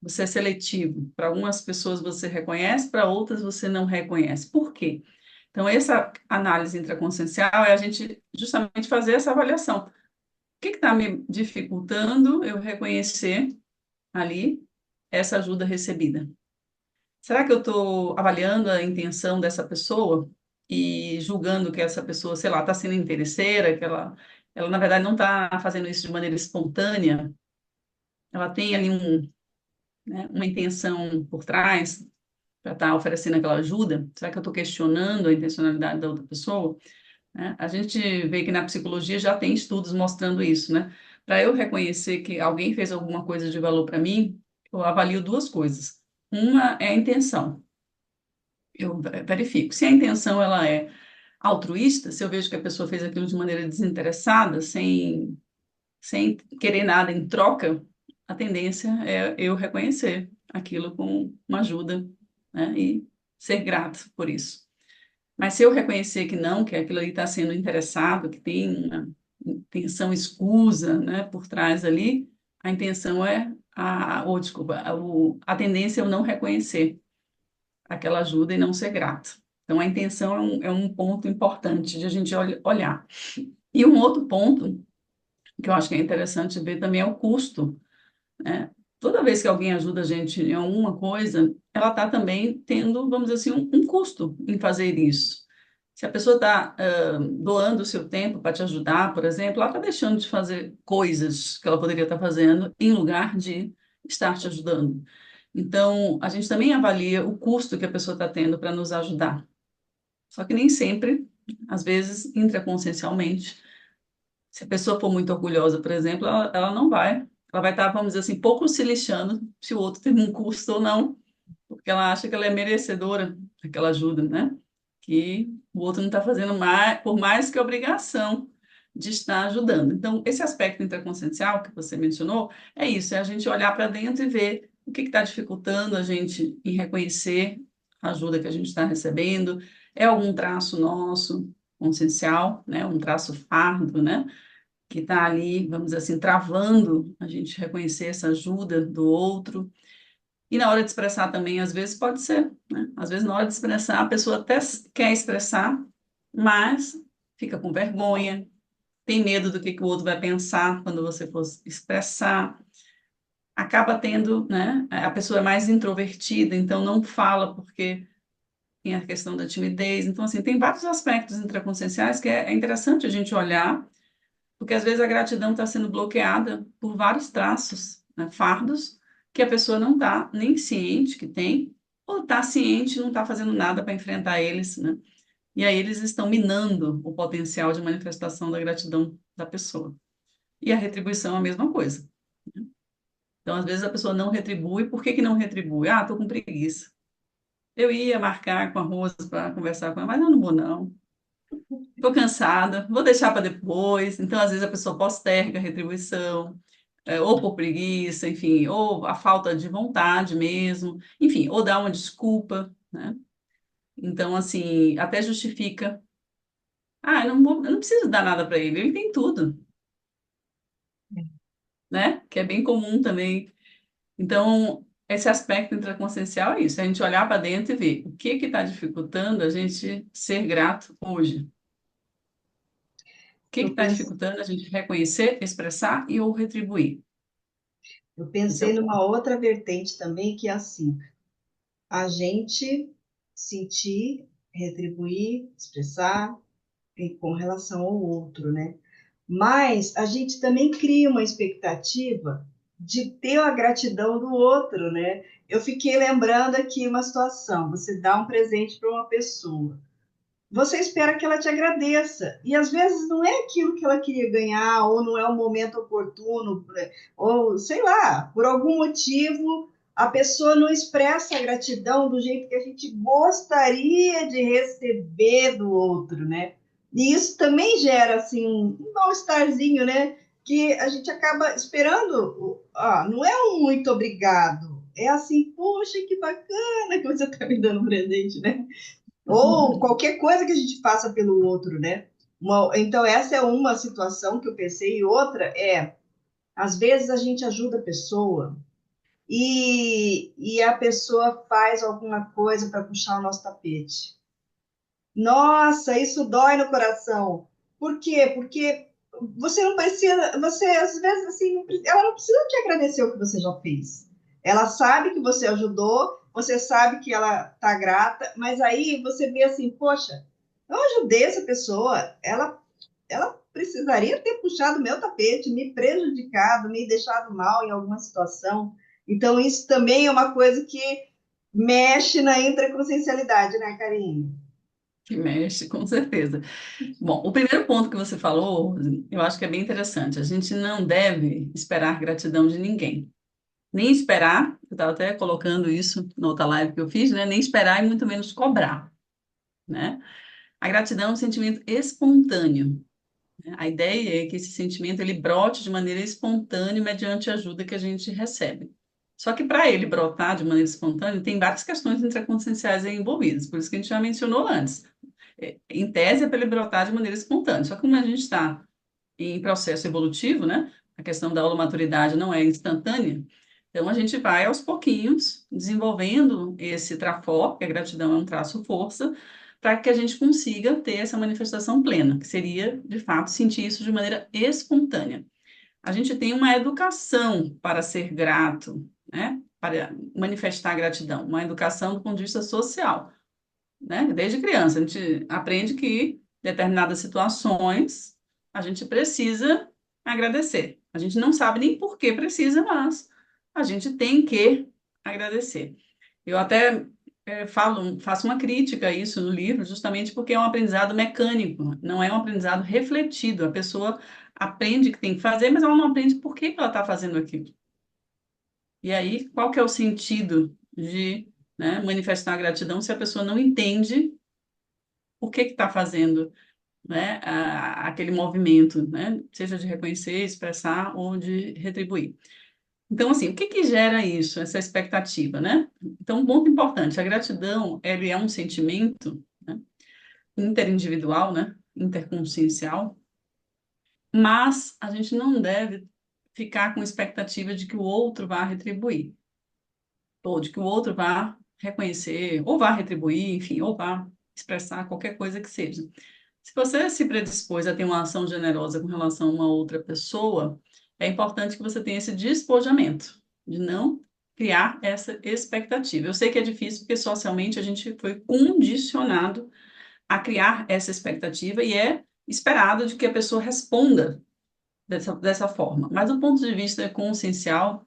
Você é seletivo. Para algumas pessoas você reconhece, para outras você não reconhece. Por quê? Então, essa análise intraconsciencial é a gente justamente fazer essa avaliação. O que está me dificultando eu reconhecer ali essa ajuda recebida? Será que eu estou avaliando a intenção dessa pessoa e julgando que essa pessoa, sei lá, está sendo interesseira, que ela na verdade não está fazendo isso de maneira espontânea? Ela tem ali né, uma intenção por trás para estar oferecendo aquela ajuda? Será que eu estou questionando a intencionalidade da outra pessoa? Né? A gente vê que na psicologia já tem estudos mostrando isso, né? Para eu reconhecer que alguém fez alguma coisa de valor para mim, eu avalio duas coisas. Uma é a intenção. Eu verifico. Se a intenção ela é altruísta, se eu vejo que a pessoa fez aquilo de maneira desinteressada, sem querer nada em troca, a tendência é eu reconhecer aquilo como uma ajuda, né? E ser grato por isso. Mas se eu reconhecer que não, que aquilo ali está sendo interessado, que tem uma intenção escusa, né, por trás ali, a intenção ou desculpa, a tendência é eu não reconhecer aquela ajuda e não ser grato. Então, a intenção é um ponto importante de a gente olhar. E um outro ponto que eu acho que é interessante ver também é o custo, né? Toda vez que alguém ajuda a gente em alguma coisa, ela está também tendo, vamos dizer assim, um custo em fazer isso. Se a pessoa está doando o seu tempo para te ajudar, por exemplo, ela está deixando de fazer coisas que ela poderia estar fazendo em lugar de estar te ajudando. Então, a gente também avalia o custo que a pessoa está tendo para nos ajudar. Só que nem sempre, às vezes, intraconsciencialmente, Se a pessoa for muito orgulhosa, por exemplo, ela não vai. Ela vai estar, vamos dizer assim, pouco se lixando se o outro tem um curso ou não, porque ela acha que ela é merecedora daquela ajuda, né? Que o outro não está fazendo mais, por mais que obrigação de estar ajudando. Então, esse aspecto interconsciencial que você mencionou, é isso, é a gente olhar para dentro e ver o que está dificultando a gente em reconhecer a ajuda que a gente está recebendo, é algum traço nosso consciencial, né? Um traço fardo, né? Que está ali, vamos dizer assim, travando a gente reconhecer essa ajuda do outro. E na hora de expressar também, às vezes pode ser, né? Às vezes na hora de expressar, a pessoa até quer expressar, mas fica com vergonha, tem medo do que o outro vai pensar quando você for expressar. Acaba tendo, né? A pessoa é mais introvertida, então não fala porque tem a questão da timidez. Então, assim, tem vários aspectos intraconscienciais que é interessante a gente olhar porque às vezes a gratidão está sendo bloqueada por vários traços, né, fardos, que a pessoa não está nem ciente que tem, ou está ciente e não está fazendo nada para enfrentar eles, né? E aí eles estão minando o potencial de manifestação da gratidão da pessoa. E a retribuição é a mesma coisa. Então, às vezes a pessoa não retribui. Por que que não retribui? Ah, estou com preguiça. Eu ia marcar com a Rosa para conversar com ela, mas eu não vou, não. Estou cansada, vou deixar para depois. Então, às vezes, a pessoa posterga a retribuição, ou por preguiça, enfim, ou a falta de vontade mesmo, enfim, ou dá uma desculpa, né? Então, assim, até justifica. Ah, eu não preciso dar nada para ele, ele tem tudo, né? Que é bem comum também. Então, esse aspecto intraconsciencial é isso, é a gente olhar para dentro e ver o que está dificultando a gente ser grato hoje. O que Eu está penso, dificultando a gente reconhecer, expressar e ou retribuir. eu Esse é pensei o ponto. numa outra vertente também, que é assim, a gente sentir, retribuir, expressar com relação ao outro, né? Mas a gente também cria uma expectativa de ter a gratidão do outro, né? Eu fiquei lembrando aqui uma situação: você dá um presente para uma pessoa, você espera que ela te agradeça, e às vezes não é aquilo que ela queria ganhar, ou não é o momento oportuno, ou sei lá, por algum motivo a pessoa não expressa a gratidão do jeito que a gente gostaria de receber do outro, né? E isso também gera assim um mal-estarzinho, né? Que a gente acaba esperando, não é um muito obrigado, é assim, poxa, que bacana que você está me dando um presente, né? Ou qualquer coisa que a gente faça pelo outro, né? Então, essa é uma situação que eu pensei, e outra é, às vezes a gente ajuda a pessoa e a pessoa faz alguma coisa para puxar o nosso tapete. Nossa, isso dói no coração. Por quê? Porque você não precisa, você às vezes assim, ela não precisa te agradecer o que você já fez. Ela sabe que você ajudou, você sabe que ela tá grata, mas aí você vê assim, poxa, eu ajudei essa pessoa, ela precisaria ter puxado meu tapete, me prejudicado, me deixado mal em alguma situação. Então isso também é uma coisa que mexe na intraconsciencialidade, né, Karine? Que mexe, com certeza. Bom, o primeiro ponto que você falou, eu acho que é bem interessante. A gente não deve esperar gratidão de ninguém. Nem esperar, eu estava até colocando isso na outra live que eu fiz, né? Nem esperar e muito menos cobrar, né? A gratidão é um sentimento espontâneo, né? A ideia é que esse sentimento ele brote de maneira espontânea mediante a ajuda que a gente recebe. Só que para ele brotar de maneira espontânea, tem várias questões intraconscienciais aí envolvidas, por isso que a gente já mencionou antes. Em tese, é para ele brotar de maneira espontânea. Só que como a gente está em processo evolutivo, né? A questão da holomaturidade não é instantânea. Então, a gente vai aos pouquinhos desenvolvendo esse trafor, que a gratidão é um traço força, para que a gente consiga ter essa manifestação plena, que seria, de fato, sentir isso de maneira espontânea. A gente tem uma educação para ser grato, né? Para manifestar gratidão, uma educação do ponto de vista social, né? Desde criança, a gente aprende que determinadas situações a gente precisa agradecer. A gente não sabe nem por que precisa, mas a gente tem que agradecer. Eu até faço uma crítica a isso no livro, justamente porque é um aprendizado mecânico, não é um aprendizado refletido. A pessoa aprende que tem que fazer, mas ela não aprende por que que ela está fazendo aquilo. E aí, qual que é o sentido de, né, manifestar gratidão se a pessoa não entende por que está fazendo, né, aquele movimento, né, seja de reconhecer, expressar ou de retribuir. Então, assim, o que que gera isso, essa expectativa, né? Então, um ponto importante, a gratidão, ele é um sentimento, né, interindividual, né, interconsciencial, mas a gente não deve ficar com expectativa de que o outro vá retribuir, ou de que o outro vá reconhecer, ou vá retribuir, enfim, ou vá expressar qualquer coisa que seja. Se você se predispôs a ter uma ação generosa com relação a uma outra pessoa, é importante que você tenha esse despojamento, de não criar essa expectativa. Eu sei que é difícil, porque socialmente a gente foi condicionado a criar essa expectativa e é esperado de que a pessoa responda dessa forma. Mas do ponto de vista consciencial,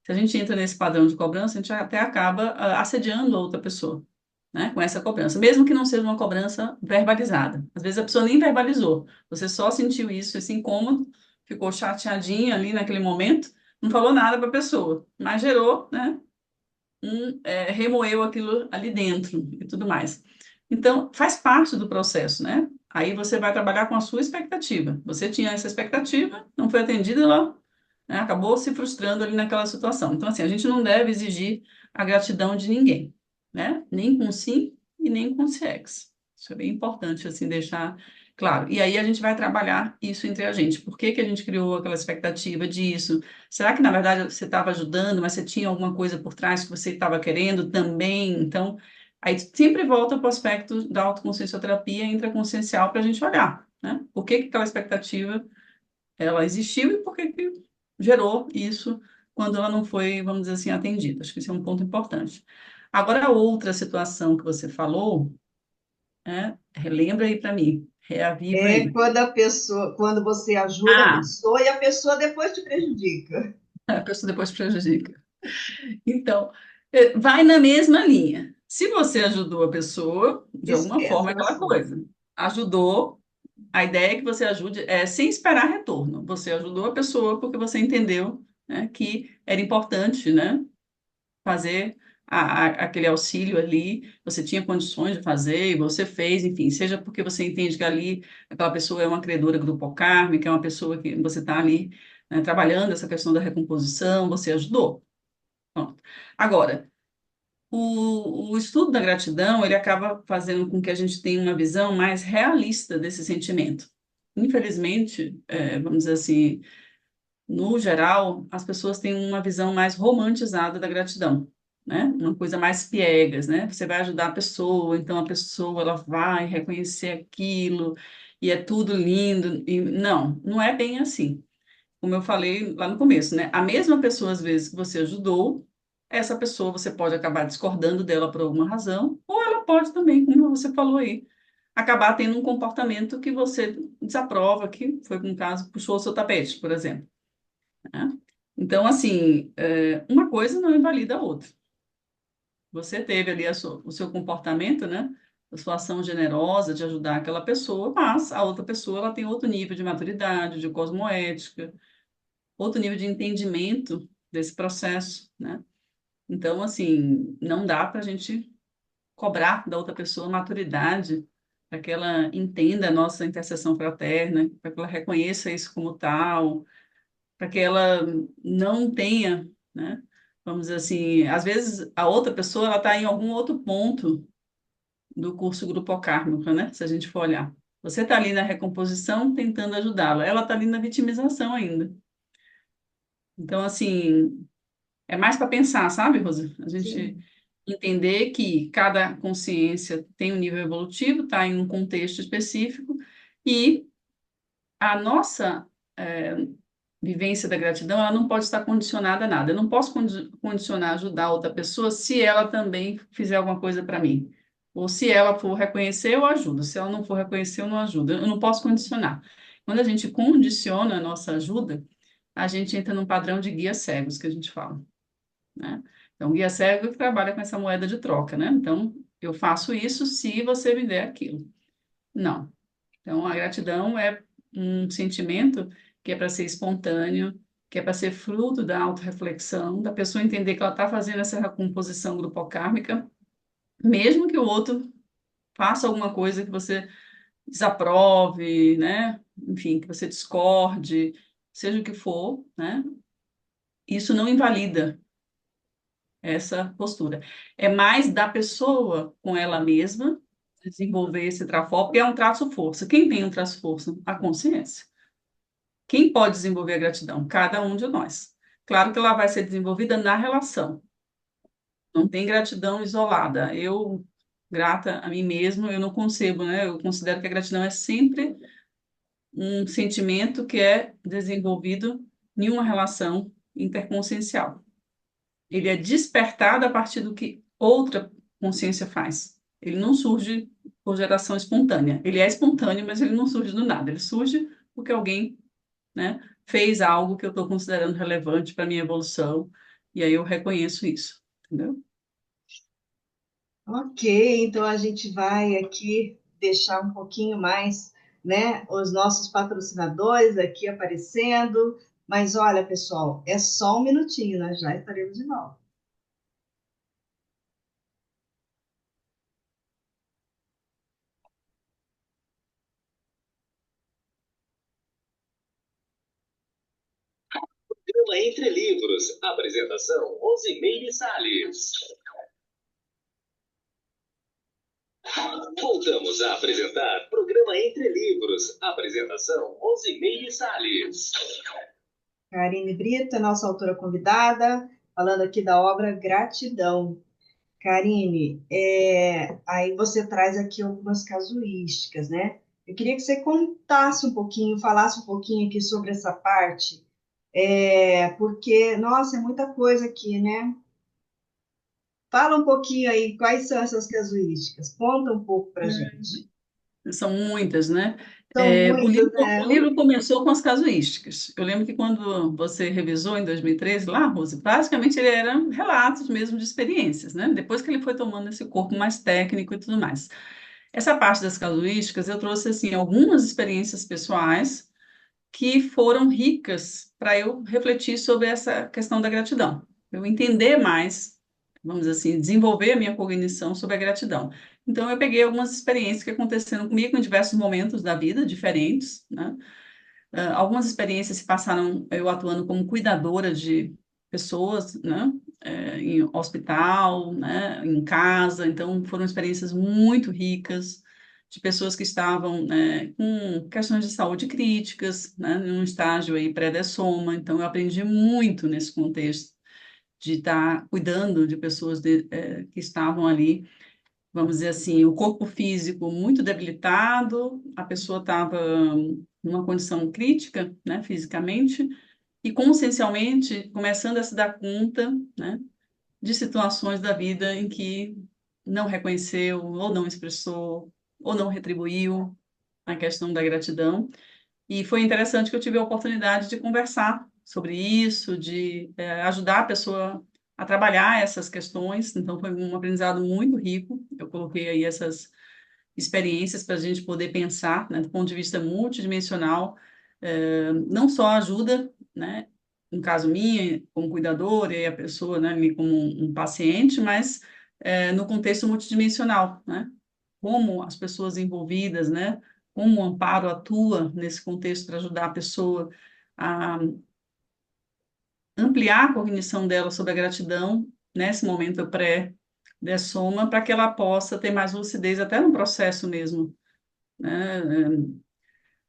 se a gente entra nesse padrão de cobrança, a gente até acaba assediando a outra pessoa, né, com essa cobrança, mesmo que não seja uma cobrança verbalizada. Às vezes a pessoa nem verbalizou, você só sentiu isso, esse incômodo, ficou chateadinha ali naquele momento, não falou nada para a pessoa, mas gerou, né, remoeu aquilo ali dentro e tudo mais. Então, faz parte do processo, né? Aí você vai trabalhar com a sua expectativa. Você tinha essa expectativa, não foi atendida, ela, né, acabou se frustrando ali naquela situação. Então, assim, a gente não deve exigir a gratidão de ninguém, né? Nem com sim e nem com sex. Isso é bem importante, assim, deixar claro. E aí a gente vai trabalhar isso entre a gente. Por que que a gente criou aquela expectativa disso? Será que, na verdade, você estava ajudando, mas você tinha alguma coisa por trás que você estava querendo também? Então, aí sempre volta para o aspecto da autoconsciencioterapia intraconsciencial para a gente olhar, né? Por que que aquela expectativa ela existiu e por que que gerou isso quando ela não foi, vamos dizer assim, atendida? Acho que esse é um ponto importante. Agora, a outra situação que você falou, né? Relembra aí para mim, reaviva É aí. quando a pessoa, quando você ajuda a Ah, pessoa e a pessoa depois te prejudica. a pessoa depois prejudica. Então, vai na mesma linha. Se você ajudou a pessoa, de alguma Esquece forma, é o aquela assunto. coisa. Ajudou, a ideia é que você ajude sem esperar retorno. Você ajudou a pessoa porque você entendeu, né, que era importante, né, fazer aquele auxílio ali, você tinha condições de fazer e você fez, enfim, seja porque você entende que ali aquela pessoa é uma credora grupocármica, é uma pessoa que você está ali, né, trabalhando essa questão da recomposição, você ajudou. Pronto. Agora, o estudo da gratidão, ele acaba fazendo com que a gente tenha uma visão mais realista desse sentimento. Infelizmente, vamos dizer assim, no geral, as pessoas têm uma visão mais romantizada da gratidão, né? Uma coisa mais piegas, né? Você vai ajudar a pessoa, então a pessoa ela vai reconhecer aquilo e é tudo lindo. E não é bem assim. Como eu falei lá no começo, né? A mesma pessoa, às vezes, que você ajudou, essa pessoa você pode acabar discordando dela por alguma razão, ou ela pode também, como você falou aí, acabar tendo um comportamento que você desaprova, que foi um caso, puxou o seu tapete, por exemplo, né? Então, assim, uma coisa não invalida a outra. Você teve ali o seu comportamento, né? A sua ação generosa de ajudar aquela pessoa, mas a outra pessoa ela tem outro nível de maturidade, de cosmoética, outro nível de entendimento desse processo, né? Então, assim, não dá para a gente cobrar da outra pessoa maturidade para que ela entenda a nossa intercessão fraterna, para que ela reconheça isso como tal, para que ela não tenha, né? Vamos dizer assim, às vezes a outra pessoa ela está em algum outro ponto do curso grupo kármico, né? Se a gente for olhar. Você está ali na recomposição tentando ajudá-la, ela está ali na vitimização ainda. Então, assim, é mais para pensar, sabe, Rosa? A gente Sim. entender que cada consciência tem um nível evolutivo, está em um contexto específico, e a nossa vivência da gratidão, ela não pode estar condicionada a nada. Eu não posso condicionar ajudar outra pessoa se ela também fizer alguma coisa para mim. Ou se ela for reconhecer, eu ajudo. Se ela não for reconhecer, eu não ajudo. Eu não posso condicionar. Quando a gente condiciona a nossa ajuda, a gente entra num padrão de guia cegos, que a gente fala, né? Então, o guia cego trabalha com essa moeda de troca, né? Então, eu faço isso se você me der aquilo. Não. Então, a gratidão é um sentimento que é para ser espontâneo, que é para ser fruto da autorreflexão, da pessoa entender que ela está fazendo essa recomposição grupocármica, mesmo que o outro faça alguma coisa que você desaprove, né? Enfim, que você discorde, seja o que for, né? Isso não invalida essa postura. É mais da pessoa com ela mesma desenvolver esse traço, porque é um traço-força. Quem tem um traço-força? A consciência. Quem pode desenvolver a gratidão? Cada um de nós. Claro que ela vai ser desenvolvida na relação. Não tem gratidão isolada. Eu, grata a mim mesmo, eu não concebo, né? Eu considero que a gratidão é sempre um sentimento que é desenvolvido em uma relação interconsciencial. Ele é despertado a partir do que outra consciência faz. Ele não surge por geração espontânea. Ele é espontâneo, mas ele não surge do nada. Ele surge porque alguém, né, fez algo que eu estou considerando relevante para a minha evolução, e aí eu reconheço isso, entendeu? Ok, então a gente vai aqui deixar um pouquinho mais, né, os nossos patrocinadores aqui aparecendo. Mas olha, pessoal, é só um minutinho, nós já estaremos de volta. Programa Entre Livros. Apresentação: Rosimeire Salles. Voltamos a apresentar Programa Entre Livros. Apresentação: Rosimeire Salles. Karine Brito, nossa autora convidada, falando aqui da obra Gratidão. Karine, aí você traz aqui algumas casuísticas, né? Eu queria que você contasse um pouquinho, falasse um pouquinho aqui sobre essa parte, porque, nossa, é muita coisa aqui, né? Fala um pouquinho aí, quais são essas casuísticas? Conta um pouco para gente. São muitas, né? São O muitas, livro, né? o livro começou com as casuísticas. Eu lembro que quando você revisou em 2013, lá, Rose, basicamente ele era relatos mesmo de experiências, né? Depois que ele foi tomando esse corpo mais técnico e tudo mais. Essa parte das casuísticas, eu trouxe, assim, algumas experiências pessoais que foram ricas para eu refletir sobre essa questão da gratidão. Eu entender mais, vamos dizer assim, desenvolver a minha cognição sobre a gratidão. Então, eu peguei algumas experiências que aconteceram comigo em diversos momentos da vida, diferentes, né? Algumas experiências se passaram eu atuando como cuidadora de pessoas, né? Em hospital, né? Em casa. Então, foram experiências muito ricas de pessoas que estavam, né, com questões de saúde críticas, né? Num estágio aí pré-dessoma. Então, eu aprendi muito nesse contexto de estar cuidando de pessoas que estavam ali, vamos dizer assim, o corpo físico muito debilitado, a pessoa estava numa condição crítica, né, fisicamente, e consciencialmente começando a se dar conta, né, de situações da vida em que não reconheceu, ou não expressou, ou não retribuiu a questão da gratidão. E foi interessante que eu tive a oportunidade de conversar sobre isso, de ajudar a pessoa a trabalhar essas questões. Então, foi um aprendizado muito rico. Eu coloquei aí essas experiências para a gente poder pensar, né, do ponto de vista multidimensional, não só ajuda, né, no caso minha, como cuidadora, e a pessoa, né, me como um paciente, mas no contexto multidimensional, né? Como as pessoas envolvidas, né? Como o amparo atua nesse contexto para ajudar a pessoa a ampliar a cognição dela sobre a gratidão nesse momento pré-dessoma, para que ela possa ter mais lucidez até no processo mesmo, né,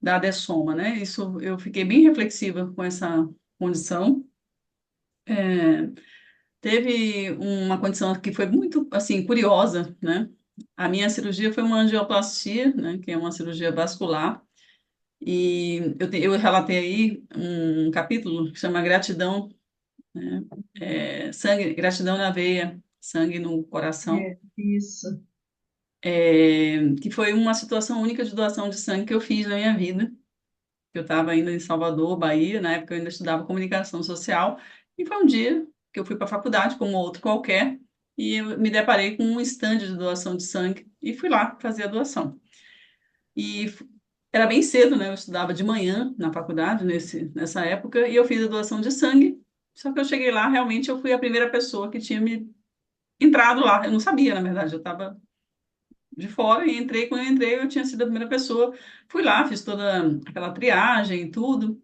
da dessoma, né? Isso eu fiquei bem reflexiva com essa condição. É, teve uma condição que foi muito assim curiosa, né? A minha cirurgia foi uma angioplastia, né? Que é uma cirurgia vascular. E eu relatei aí um capítulo que chama Gratidão, né? Sangue, gratidão na veia, sangue no coração, Isso. que foi uma situação única de doação de sangue que eu fiz na minha vida. Eu estava ainda em Salvador, Bahia, na época eu ainda estudava comunicação social, e foi um dia. que eu fui para a faculdade, como outro qualquer, e eu me deparei com um stand de doação de sangue e fui lá fazer a doação. E era bem cedo, né? Eu estudava de manhã na faculdade nessa época e eu fiz a doação de sangue. Só que eu cheguei lá, realmente eu fui a primeira pessoa que tinha me entrado lá. Eu não sabia, na verdade, eu estava de fora e entrei. Quando eu entrei, eu tinha sido a primeira pessoa. Fui lá, fiz toda aquela triagem e tudo.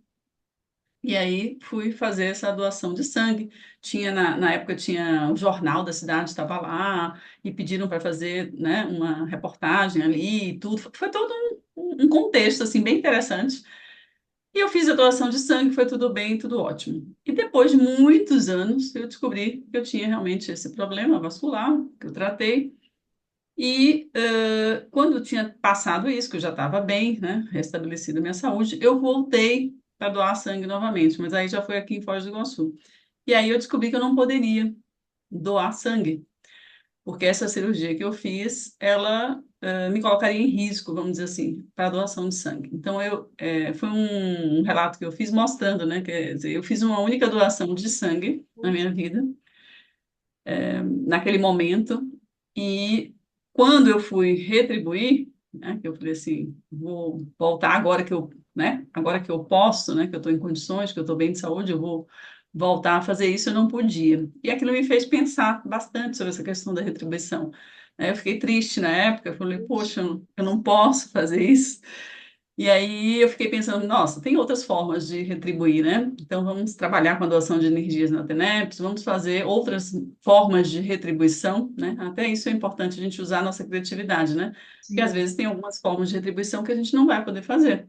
E aí fui fazer essa doação de sangue. Tinha na época tinha o jornal da cidade estava lá e pediram para fazer, né, uma reportagem ali e tudo. Foi todo um contexto assim bem interessante. E eu fiz a doação de sangue, foi tudo bem, tudo ótimo. E depois de muitos anos, eu descobri que eu tinha realmente esse problema vascular, que eu tratei. E quando tinha passado isso, que eu já estava bem, né, restabelecida a minha saúde, eu voltei para doar sangue novamente, mas aí já foi aqui em Foz do Iguaçu. E aí eu descobri que eu não poderia doar sangue, porque essa cirurgia que eu fiz, ela me colocaria em risco, vamos dizer assim, para a doação de sangue. Então, foi um relato que eu fiz mostrando, né, quer dizer, eu fiz uma única doação de sangue na minha vida, naquele momento, e quando eu fui retribuir, né, que eu falei assim, vou voltar agora que eu, né, agora que eu posso, né, que eu estou em condições, que eu estou bem de saúde, eu vou voltar a fazer isso, eu não podia. E aquilo me fez pensar bastante sobre essa questão da retribuição. Eu fiquei triste na época, eu falei, poxa, eu não posso fazer isso. E aí eu fiquei pensando, nossa, tem outras formas de retribuir, né? Então vamos trabalhar com a doação de energias na TENEPS, vamos fazer outras formas de retribuição, né? Até isso é importante a gente usar a nossa criatividade, né? Porque às Sim. vezes tem algumas formas de retribuição que a gente não vai poder fazer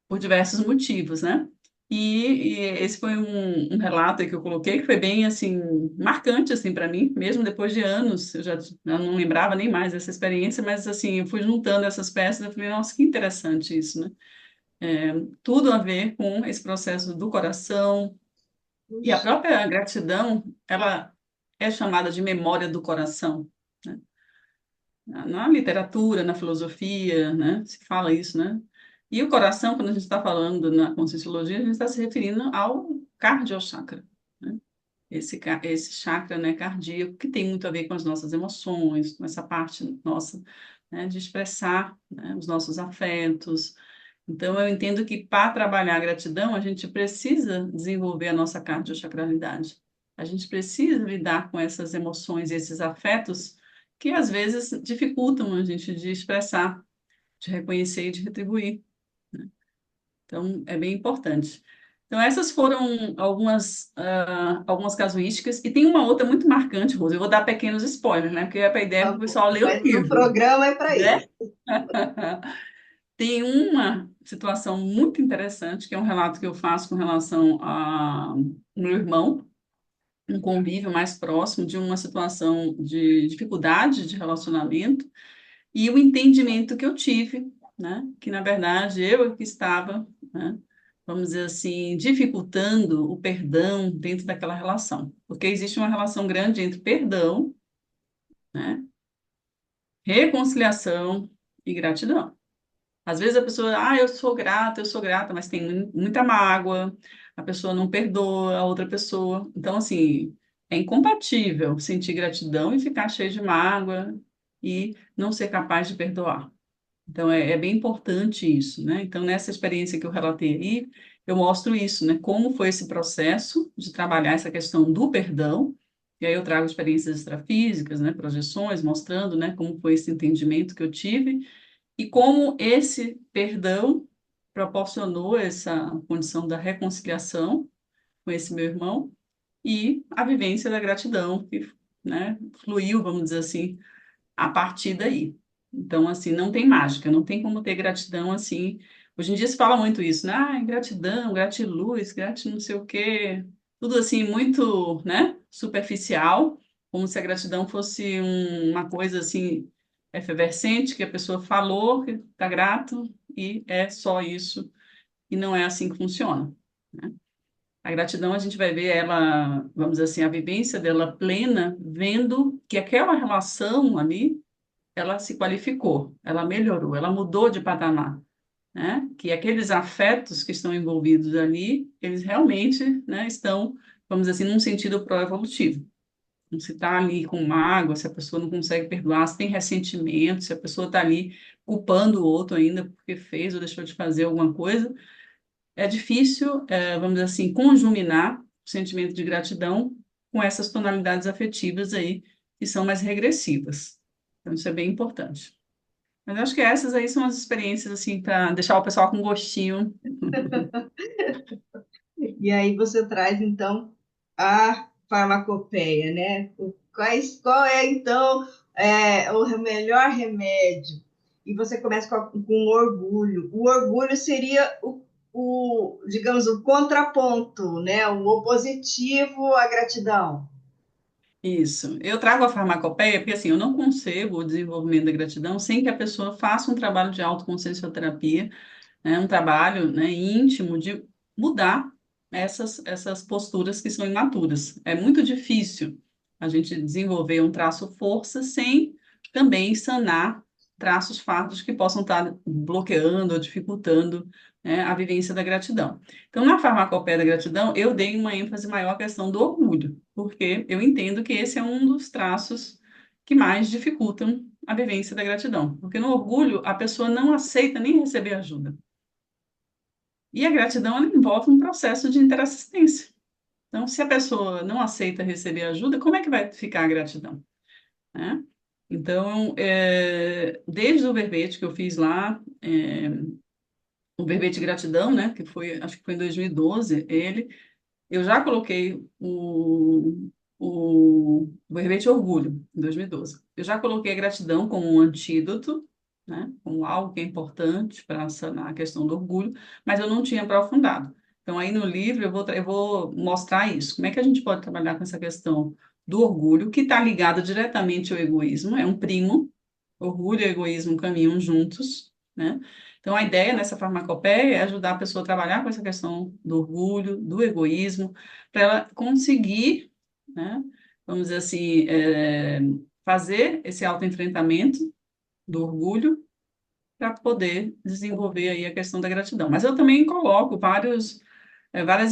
por diversos motivos, né? E esse foi um relato aí que eu coloquei que foi bem assim marcante assim para mim, mesmo depois de anos, eu não lembrava nem mais dessa experiência, mas assim eu fui juntando essas peças, eu falei, nossa, que interessante isso, né? Tudo a ver com esse processo do coração e a Puxa. própria gratidão, ela é chamada de memória do coração, né? Na literatura, na filosofia, né? Se fala isso, né? E o coração, quando a gente está falando na Conscienciologia, a gente está se referindo ao cardiochakra, né? Esse chakra, né, cardíaco, que tem muito a ver com as nossas emoções, com essa parte nossa, né, de expressar, né, os nossos afetos. Então, eu entendo que para trabalhar a gratidão, a gente precisa desenvolver a nossa cardiochakralidade. A gente precisa lidar com essas emoções e esses afetos que às vezes dificultam a gente de expressar, de reconhecer e de retribuir. Então, é bem importante. Então, essas foram algumas casuísticas. E tem uma outra muito marcante, Rosa. Eu vou dar pequenos spoilers, né? Porque a ideia é Tá que o bom. pessoal lê o Mas o livro, programa é para né? isso. Tem uma situação muito interessante, que é um relato que eu faço com relação ao meu irmão, um convívio mais próximo de uma situação de dificuldade de relacionamento e o entendimento que eu tive, né? Que, na verdade, eu é que estava, né? Vamos dizer assim, dificultando o perdão dentro daquela relação. Porque existe uma relação grande entre perdão, né? Reconciliação e gratidão. Às vezes a pessoa, eu sou grata, mas tem muita mágoa, a pessoa não perdoa a outra pessoa. Então, assim, é incompatível sentir gratidão e ficar cheio de mágoa e não ser capaz de perdoar. Então, é bem importante isso, né? Então, nessa experiência que eu relatei aí, eu mostro isso, né? Como foi esse processo de trabalhar essa questão do perdão. E aí eu trago experiências extrafísicas, né? Projeções, mostrando, né? Como foi esse entendimento que eu tive e como esse perdão proporcionou essa condição da reconciliação com esse meu irmão e a vivência da gratidão, que, né, fluiu, vamos dizer assim, a partir daí. Então, assim, não tem mágica, não tem como ter gratidão assim. Hoje em dia se fala muito isso, né? Ah, gratidão, gratiluz, gratiluz não sei o quê. Tudo assim, muito, né, superficial, como se a gratidão fosse uma coisa assim, efervescente, que a pessoa falou que está grato e é só isso. E não é assim que funciona, né? A gratidão, a gente vai ver ela, vamos dizer assim, a vivência dela plena, vendo que aquela relação ali ela se qualificou, ela melhorou, ela mudou de patamar, né? Que aqueles afetos que estão envolvidos ali, eles realmente, né, estão vamos dizer assim, num sentido pró-evolutivo. Então, se está ali com mágoa, se a pessoa não consegue perdoar, se tem ressentimento, se a pessoa está ali culpando o outro ainda porque fez ou deixou de fazer alguma coisa, é difícil, vamos dizer assim, conjuminar o sentimento de gratidão com essas tonalidades afetivas aí, que são mais regressivas. Então, isso é bem importante. Mas eu acho que essas aí são as experiências, assim, para deixar o pessoal com gostinho. E aí você traz, então, a farmacopeia, né? Qual é, então, o melhor remédio? E você começa com o orgulho. O orgulho seria digamos, o contraponto, né? O opositivo à gratidão. Isso. Eu trago a farmacopeia porque, assim, eu não concebo o desenvolvimento da gratidão sem que a pessoa faça um trabalho de autoconsciencioterapia, né, um trabalho, né, íntimo de mudar essas posturas que são imaturas. É muito difícil a gente desenvolver um traço força sem também sanar traços fardos que possam estar bloqueando ou dificultando, né, a vivência da gratidão. Então, na farmacopeia da gratidão, eu dei uma ênfase maior à questão do orgulho, porque eu entendo que esse é um dos traços que mais dificultam a vivência da gratidão. Porque no orgulho, a pessoa não aceita nem receber ajuda. E a gratidão ela envolve um processo de interassistência. Então, se a pessoa não aceita receber ajuda, como é que vai ficar a gratidão, né? Então, desde o verbete que eu fiz lá, o verbete de gratidão, né, que foi, acho que foi em 2012, eu já coloquei o verbete orgulho, em 2012. Eu já coloquei a gratidão como um antídoto, né, como algo que é importante para sanar a questão do orgulho, mas eu não tinha aprofundado. Então, aí no livro eu vou mostrar isso. Como é que a gente pode trabalhar com essa questão do orgulho, que está ligado diretamente ao egoísmo, é um primo, orgulho e egoísmo caminham juntos, né? Então, a ideia nessa farmacopeia é ajudar a pessoa a trabalhar com essa questão do orgulho, do egoísmo, para ela conseguir, né, vamos dizer assim, fazer esse autoenfrentamento do orgulho para poder desenvolver aí a questão da gratidão. Mas eu também coloco várias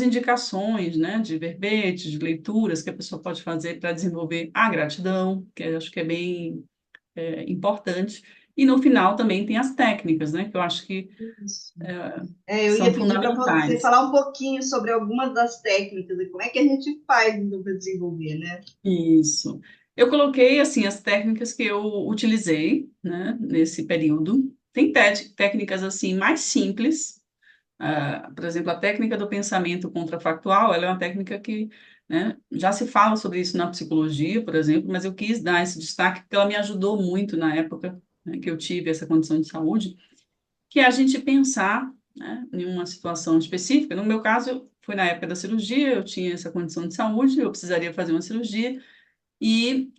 indicações, né, de verbetes, de leituras que a pessoa pode fazer para desenvolver a gratidão, que eu acho que é bem importante. E no final também tem as técnicas, né, que eu acho que Isso. Eu são ia pedir para você fundamentais. falar um pouquinho sobre algumas das técnicas e como é que a gente faz então, para desenvolver, né? Isso. Eu coloquei, assim, as técnicas que eu utilizei, né, nesse período. Tem técnicas, assim, mais simples. Por exemplo, a técnica do pensamento contrafactual, ela é uma técnica que, né, já se fala sobre isso na psicologia, por exemplo, mas eu quis dar esse destaque porque ela me ajudou muito na época, né, que eu tive essa condição de saúde, que é a gente pensar, né, em uma situação específica. No meu caso, foi na época da cirurgia, eu tinha essa condição de saúde, eu precisaria fazer uma cirurgia, e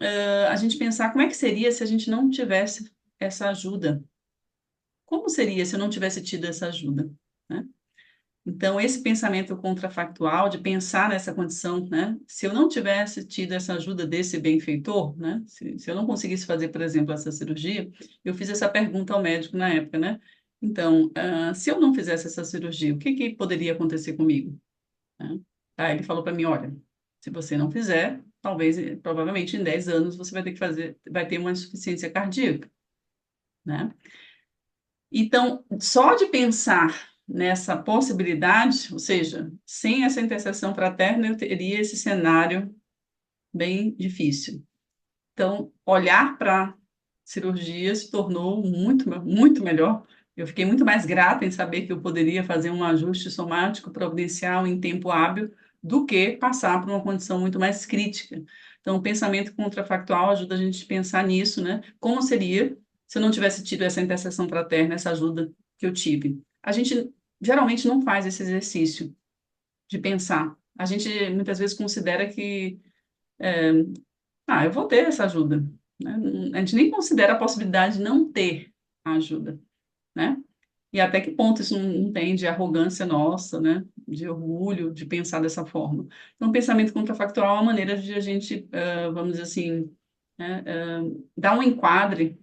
a gente pensar como é que seria se a gente não tivesse essa ajuda. Como seria se eu não tivesse tido essa ajuda, né? Então, esse pensamento contrafactual, de pensar nessa condição, né? Se eu não tivesse tido essa ajuda desse benfeitor, né? Se eu não conseguisse fazer, por exemplo, essa cirurgia, eu fiz essa pergunta ao médico na época, né? Então, se eu não fizesse essa cirurgia, o que que poderia acontecer comigo, né? Aí ele falou para mim, olha, se você não fizer, talvez, provavelmente em 10 anos você vai ter que fazer, vai ter uma insuficiência cardíaca, né? Então, só de pensar nessa possibilidade, ou seja, sem essa intercessão fraterna, eu teria esse cenário bem difícil. Então, olhar para a cirurgia se tornou muito melhor. Eu fiquei muito mais grata em saber que eu poderia fazer um ajuste somático providencial em tempo hábil do que passar por uma condição muito mais crítica. Então, o pensamento contrafactual ajuda a gente a pensar nisso, né? Como seria se eu não tivesse tido essa intercessão fraterna, essa ajuda que eu tive? A gente geralmente não faz esse exercício de pensar. A gente muitas vezes considera que eu vou ter essa ajuda, né? A gente nem considera a possibilidade de não ter a ajuda, né? E até que ponto isso não tem de arrogância nossa, né? De orgulho, de pensar dessa forma. Então, o pensamento contrafactual é uma maneira de a gente, vamos dizer assim, né, dar um enquadre,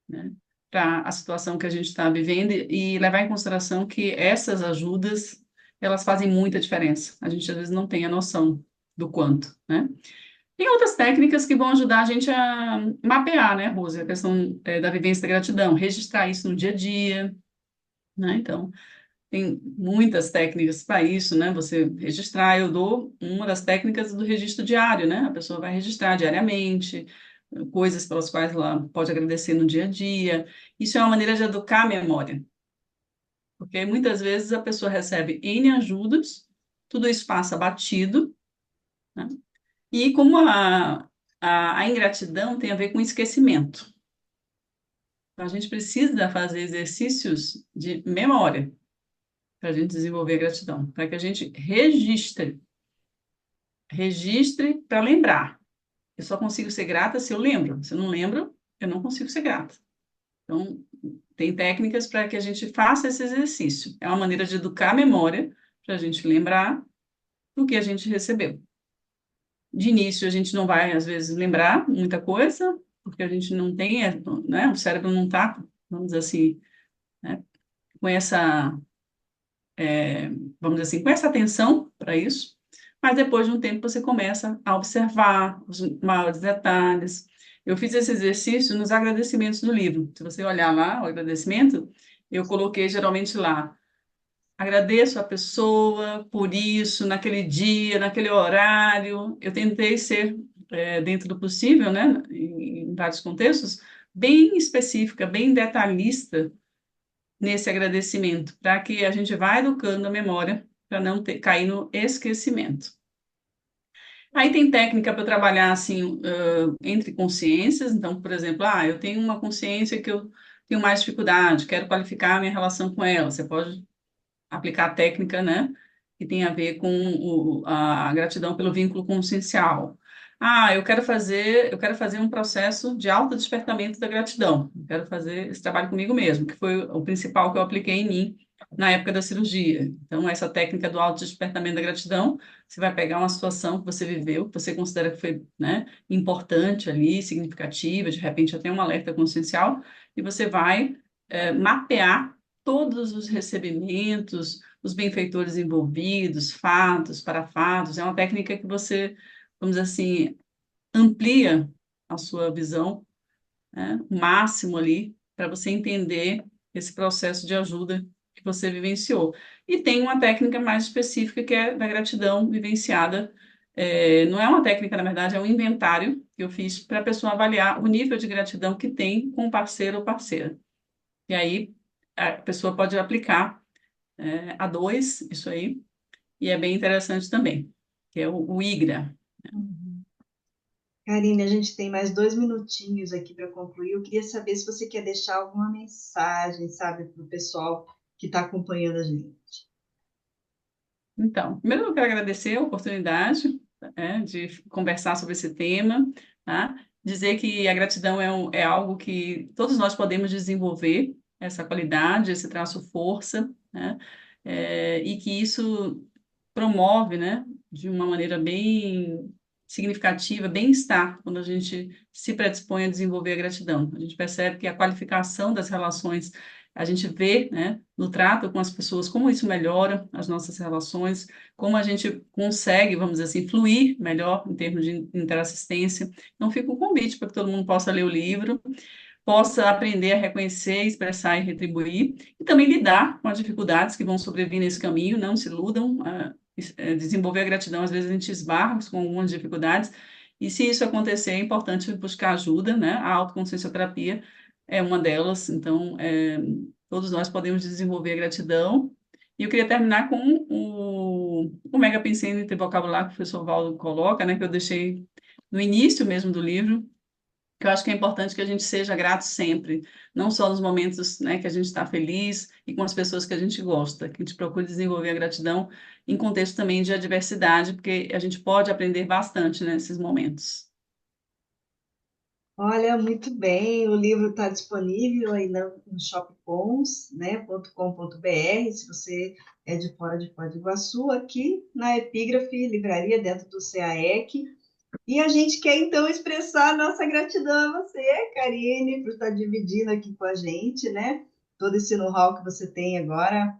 né, para a situação que a gente está vivendo e levar em consideração que essas ajudas, elas fazem muita diferença. A gente às vezes não tem a noção do quanto, né? Tem outras técnicas que vão ajudar a gente a mapear, né, Rose, a questão da vivência da gratidão, registrar isso no dia a dia, né? Então, tem muitas técnicas para isso, né? Você registrar, eu dou uma das técnicas do registro diário, né? A pessoa vai registrar diariamente coisas pelas quais ela pode agradecer no dia a dia. Isso é uma maneira de educar a memória, porque muitas vezes a pessoa recebe N ajudas, tudo isso passa batido, né? E como a ingratidão tem a ver com esquecimento, então a gente precisa fazer exercícios de memória para a gente desenvolver a gratidão, para que a gente registre para lembrar. Eu só consigo ser grata se eu lembro. Se eu não lembro, eu não consigo ser grata. Então, tem técnicas para que a gente faça esse exercício. É uma maneira de educar a memória para a gente lembrar do que a gente recebeu. De início, a gente não vai, às vezes, lembrar muita coisa, porque a gente não tem, né, o cérebro não está, vamos dizer assim, né, com essa, vamos dizer assim, com essa atenção para isso. Mas depois de um tempo, você começa a observar os maiores detalhes. Eu fiz esse exercício nos agradecimentos do livro. Se você olhar lá, o agradecimento, eu coloquei geralmente lá. Agradeço a pessoa por isso, naquele dia, naquele horário. Eu tentei ser, dentro do possível, né, em vários contextos, bem específica, bem detalhista nesse agradecimento, para que a gente vá educando a memória para não cair no esquecimento. Aí tem técnica para trabalhar assim entre consciências. Então, por exemplo, eu tenho uma consciência que eu tenho mais dificuldade, quero qualificar a minha relação com ela. Você pode aplicar a técnica, né, que tem a ver com a gratidão pelo vínculo consciencial. Eu quero fazer um processo de autodespertamento da gratidão. Eu quero fazer esse trabalho comigo mesmo, que foi o principal que eu apliquei em mim na época da cirurgia. Então, essa técnica do autodespertamento da gratidão, você vai pegar uma situação que você viveu, que você considera que foi, né, importante ali, significativa, de repente até um alerta consciencial, e você vai mapear todos os recebimentos, os benfeitores envolvidos, fatos, parafatos. É uma técnica que você, vamos dizer assim, amplia a sua visão, né, o máximo ali, para você entender esse processo de ajuda que você vivenciou. E tem uma técnica mais específica que é da gratidão vivenciada. Não é uma técnica, na verdade, é um inventário que eu fiz para a pessoa avaliar o nível de gratidão que tem com o parceiro ou parceira. E aí a pessoa pode aplicar a dois, isso aí, e é bem interessante também, que é o IGRA. Uhum. Karine, a gente tem mais 2 minutinhos aqui para concluir. Eu queria saber se você quer deixar alguma mensagem, sabe, para o pessoal que está acompanhando a gente. Então, primeiro eu quero agradecer a oportunidade, de conversar sobre esse tema, tá? Dizer que a gratidão é algo que todos nós podemos desenvolver, essa qualidade, esse traço força, né? E que isso promove, né, de uma maneira bem significativa, bem-estar, quando a gente se predispõe a desenvolver a gratidão. A gente percebe que a qualificação das relações, a gente vê, né, no trato com as pessoas, como isso melhora as nossas relações, como a gente consegue, vamos dizer assim, fluir melhor em termos de interassistência. Então, fica o convite para que todo mundo possa ler o livro, possa aprender a reconhecer, expressar e retribuir, e também lidar com as dificuldades que vão sobrevir nesse caminho, não se iludam, desenvolver a gratidão, às vezes a gente esbarra com algumas dificuldades, e se isso acontecer, é importante buscar ajuda, né? A autoconsciência terapia é uma delas, então, todos nós podemos desenvolver a gratidão, e eu queria terminar com o Mega Pensando entre Vocabulário que o professor Valdo coloca, né, que eu deixei no início mesmo do livro, que eu acho que é importante que a gente seja grato sempre, não só nos momentos, né, que a gente está feliz e com as pessoas que a gente gosta, que a gente procure desenvolver a gratidão em contexto também de adversidade, porque a gente pode aprender bastante nesses momentos. Olha, muito bem, o livro está disponível aí no shopcons, né, .com.br, se você é de fora de Foz do Iguaçu, aqui na Epígrafe Livraria, dentro do CAEC. E a gente quer, então, expressar a nossa gratidão a você, Karine, por estar dividindo aqui com a gente, né, todo esse know-how que você tem agora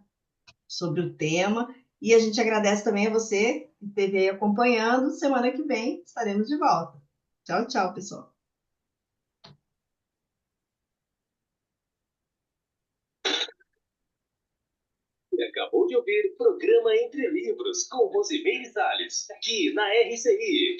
sobre o tema. E a gente agradece também a você que esteve aí acompanhando. Semana que vem estaremos de volta. Tchau, tchau, pessoal. E acabou de ouvir Programa Entre Livros, com Rosimeire Salles, aqui na RCI.